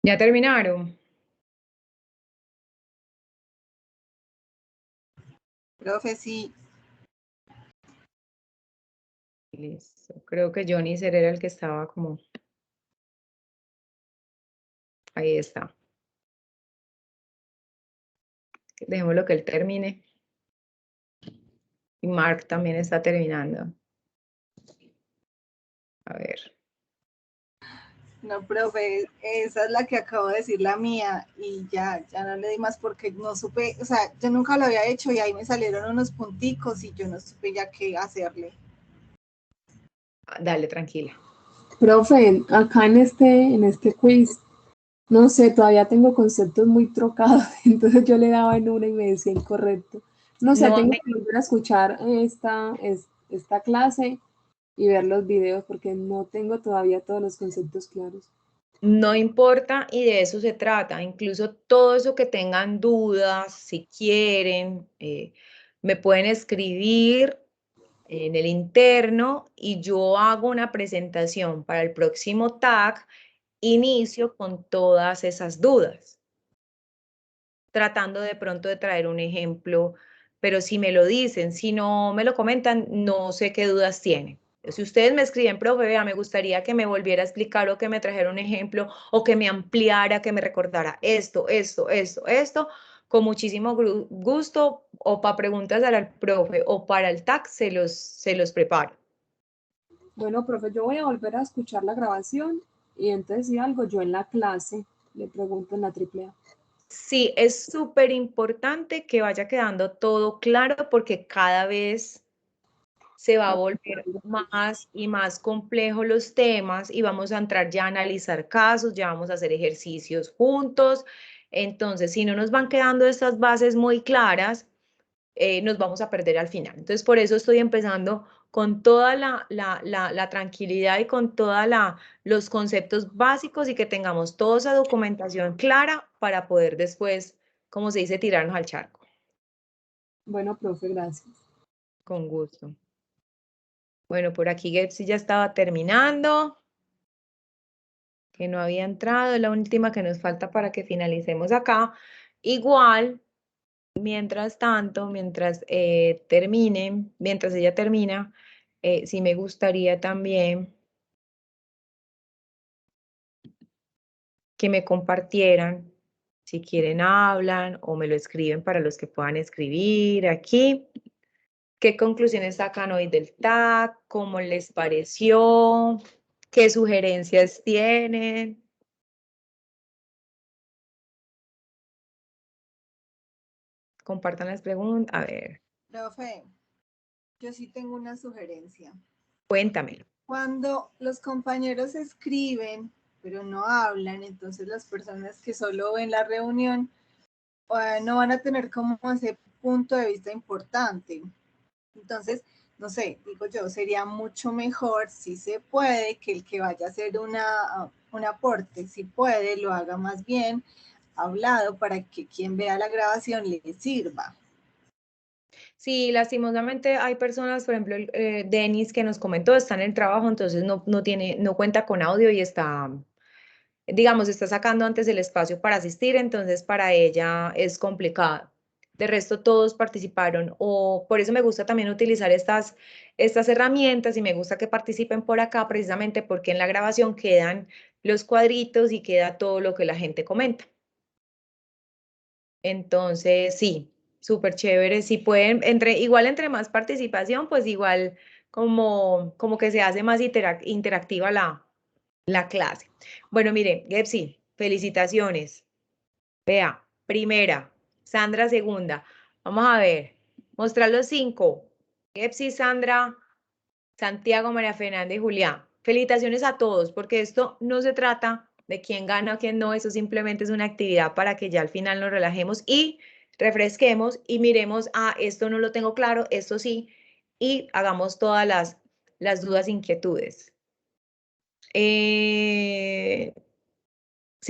ya terminaron. Profe, sí. Listo. Creo que Johnny era el que estaba como... Ahí está. Dejémoslo que él termine. Y Mark también está terminando. A ver. No, profe, esa es la que acabo de decir, la mía, y ya no le di más porque no supe, o sea, yo nunca lo había hecho y ahí me salieron unos punticos y yo no supe ya qué hacerle. Dale, tranquila. Profe, acá en este quiz, no sé, todavía tengo conceptos muy trocados, entonces yo le daba en una y me decía incorrecto. No sé, No, tengo que volver a escuchar esta clase y ver los videos porque no tengo todavía todos los conceptos claros. No importa y de eso se trata. Incluso todo eso que tengan dudas, si quieren, me pueden escribir en el interno y yo hago una presentación para el próximo tag. Inicio con todas esas dudas, tratando de pronto de traer un ejemplo, pero si me lo dicen, si no me lo comentan, no sé qué dudas tienen. Si ustedes me escriben, profe, vea, me gustaría que me volviera a explicar o que me trajera un ejemplo o que me ampliara, que me recordara esto, con muchísimo gusto o para preguntas al profe o para el tag se los preparo. Bueno, profe, yo voy a volver a escuchar la grabación y entonces si algo yo en la clase le pregunto en la AAA. Sí, es súper importante que vaya quedando todo claro porque cada vez se va a volver más y más complejo los temas y vamos a entrar ya a analizar casos, ya vamos a hacer ejercicios juntos. Entonces, si no nos van quedando estas bases muy claras, nos vamos a perder al final. Entonces, por eso estoy empezando con toda la tranquilidad y con todos los conceptos básicos y que tengamos toda esa documentación clara para poder después, como se dice, tirarnos al charco. Bueno, profe, gracias. Con gusto. Bueno, por aquí Getsi ya estaba terminando, que no había entrado, es la última que nos falta para que finalicemos acá. Igual, mientras tanto, mientras mientras ella termina, sí me gustaría también que me compartieran, si quieren hablan o me lo escriben para los que puedan escribir aquí. ¿Qué conclusiones sacan hoy del TAC? ¿Cómo les pareció? ¿Qué sugerencias tienen? Compartan las preguntas. A ver, Profe, yo sí tengo una sugerencia. cuéntamelo. Cuando los compañeros escriben, pero no hablan, entonces las personas que solo ven la reunión no van a tener como ese punto de vista importante. Entonces, no sé, digo yo, sería mucho mejor, si se puede, que el que vaya a hacer un aporte, si puede, lo haga más bien hablado para que quien vea la grabación le sirva. Sí, lastimosamente hay personas, por ejemplo, Denis que nos comentó, está en el trabajo, entonces no cuenta con audio y está, digamos, está sacando antes el espacio para asistir, entonces para ella es complicado. De resto, todos participaron, o por eso me gusta también utilizar estas herramientas y me gusta que participen por acá, precisamente porque en la grabación quedan los cuadritos y queda todo lo que la gente comenta. Entonces, sí, súper chévere. Si pueden, entre más participación, pues igual como que se hace más interactiva la clase. Bueno, mire, Gepsi, felicitaciones. Vea, primera, Sandra segunda. Vamos a ver, mostrar los 5. Gepsi, Sandra, Santiago, María Fernanda y Julián. Felicitaciones a todos, porque esto no se trata de quién gana o quién no, eso simplemente es una actividad para que ya al final nos relajemos y refresquemos y miremos, esto no lo tengo claro, esto sí, y hagamos todas las dudas, inquietudes. Si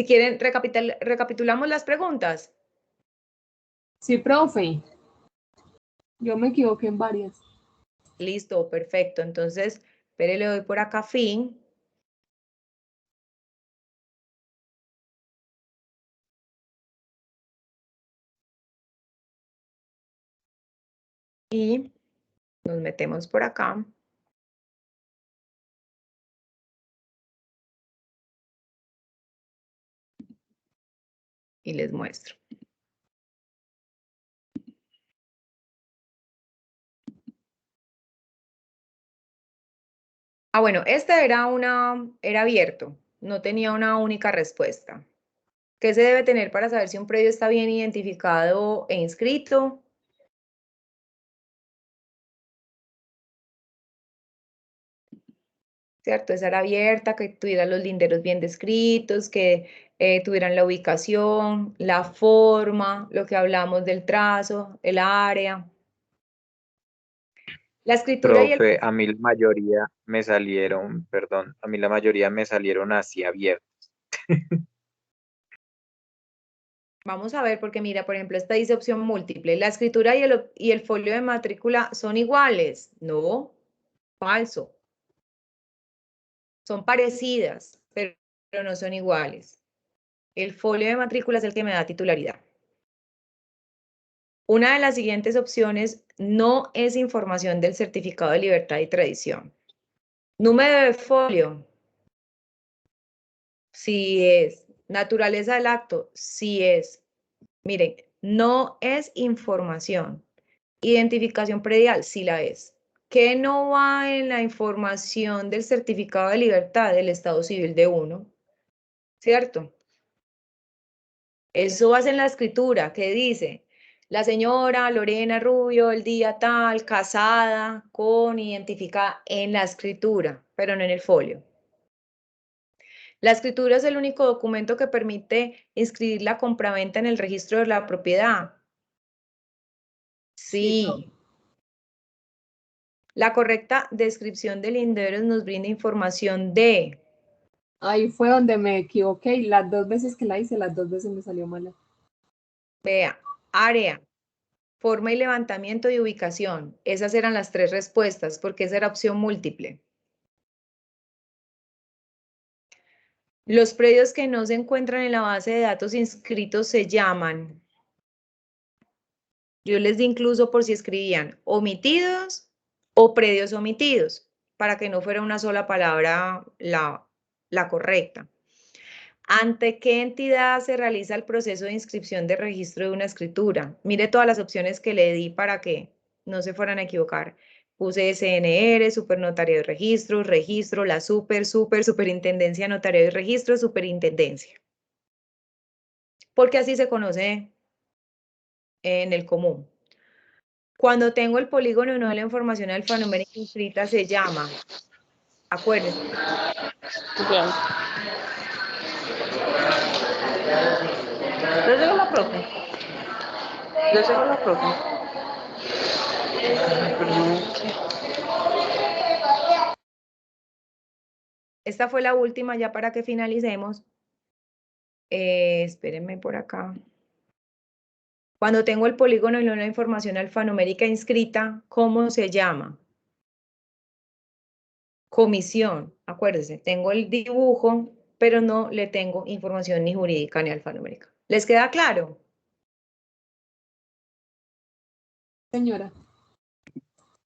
quieren, recapitulamos las preguntas. Sí, profe. Yo me equivoqué en varias. Listo, perfecto. Entonces, espere, le doy por acá fin. Y nos metemos por acá. Y les muestro. Bueno, este era abierto, no tenía una única respuesta. ¿Qué se debe tener para saber si un predio está bien identificado e inscrito? ¿Cierto? Esa era abierta, que tuviera los linderos bien descritos, que tuvieran la ubicación, la forma, lo que hablamos del trazo, el área. La escritura y el... Profe, a mí la mayoría me salieron, perdón, a mí la mayoría me salieron así abiertos. Vamos a ver, porque mira, por ejemplo, esta dice opción múltiple. ¿La escritura y el folio de matrícula son iguales? No, falso. Son parecidas, pero no son iguales. El folio de matrícula es el que me da titularidad. Una de las siguientes opciones no es información del certificado de libertad y tradición. Número de folio. Sí es. Naturaleza del acto. Sí es. Miren, no es información. Identificación predial. Sí la es. ¿Qué no va en la información del certificado de libertad del Estado Civil de uno? ¿Cierto? Eso va en la escritura, que dice, la señora Lorena Rubio, el día tal, casada, con identificada en la escritura, pero no en el folio. La escritura es el único documento que permite inscribir la compraventa en el registro de la propiedad. Sí. La correcta descripción del linderos nos brinda información de... Ahí fue donde me equivoqué y las 2 veces que la hice, las 2 veces me salió mala. Vea, área, forma y levantamiento y ubicación. Esas eran las 3 respuestas, porque esa era opción múltiple. Los predios que no se encuentran en la base de datos inscritos se llaman, yo les di incluso por si escribían omitidos o predios omitidos, para que no fuera una sola palabra la correcta. ¿Ante qué entidad se realiza el proceso de inscripción de registro de una escritura? Mire todas las opciones que le di para que no se fueran a equivocar. Puse SNR, Supernotario de Registros, Registro, la Superintendencia Notario de Registro, Superintendencia. Porque así se conoce en el común. Cuando tengo el polígono y no la información alfanumérica inscrita se llama, acuérdense. Bien. Yo sigo la profe. Esta fue la última ya para que finalicemos. Espérenme por acá. Cuando tengo el polígono y no la información alfanumérica inscrita, ¿cómo se llama? Comisión. Acuérdense, tengo el dibujo, pero no le tengo información ni jurídica ni alfanumérica. ¿Les queda claro? Señora.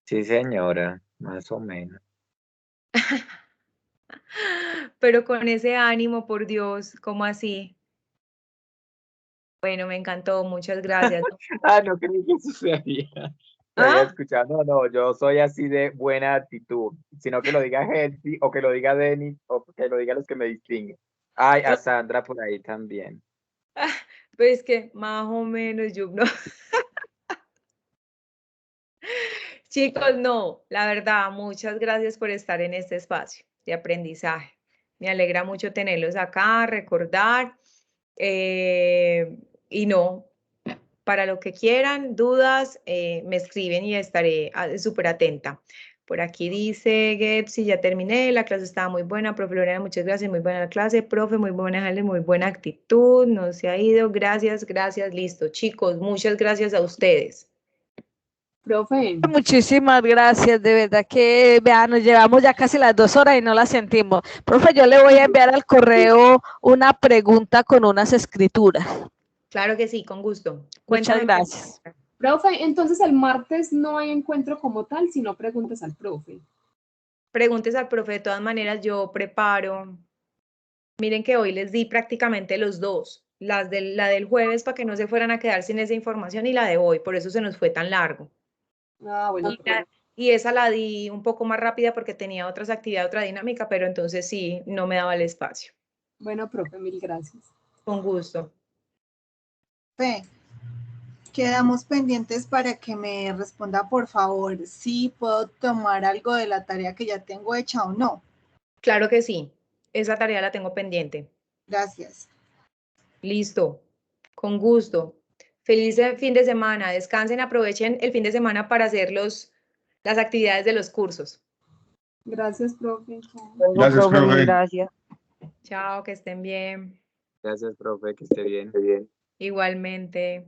Sí, señora, más o menos. Pero con ese ánimo, por Dios, ¿cómo así? Bueno, me encantó, muchas gracias. No creí que eso se había. Lo había ¿Ah? escuchado. No, yo soy así de buena actitud, sino que lo diga Helsi o que lo diga Denis o que lo diga los que me distinguen. Ay, a Sandra por ahí también. Pues que más o menos yo no. Chicos, no, la verdad, muchas gracias por estar en este espacio de aprendizaje. Me alegra mucho tenerlos acá, recordar. Y no, para lo que quieran, dudas, me escriben y estaré súper atenta. Por aquí dice Gebsi, ya terminé, la clase estaba muy buena, profe Lorena, muchas gracias, muy buena la clase, profe, muy buena, Ale, muy buena actitud, no se ha ido, gracias, listo. Chicos, muchas gracias a ustedes. Profe, Muchísimas gracias, de verdad que vea, nos llevamos ya casi las 2 horas y no la sentimos. Profe, yo le voy a enviar al correo una pregunta con unas escrituras. Claro que sí, con gusto. Muchas Cuéntame. gracias. profe, entonces el martes no hay encuentro como tal, sino preguntas al profe. Preguntes al profe, de todas maneras yo preparo. Miren que hoy les di prácticamente los dos, la del jueves para que no se fueran a quedar sin esa información y la de hoy, por eso se nos fue tan largo. Ah, bueno, profe. Y esa la di un poco más rápida porque tenía otras actividades, otra dinámica, pero entonces sí, no me daba el espacio. Bueno, profe, mil gracias. Con gusto. Fe, quedamos pendientes para que me responda, por favor, si puedo tomar algo de la tarea que ya tengo hecha o no. Claro que sí, esa tarea la tengo pendiente. Gracias. Listo, con gusto. Feliz fin de semana, descansen, aprovechen el fin de semana para hacer las actividades de los cursos. Gracias, profe. Gracias, Profe, mil profe. gracias. Chao, que estén bien. Gracias, profe, que esté bien. Igualmente.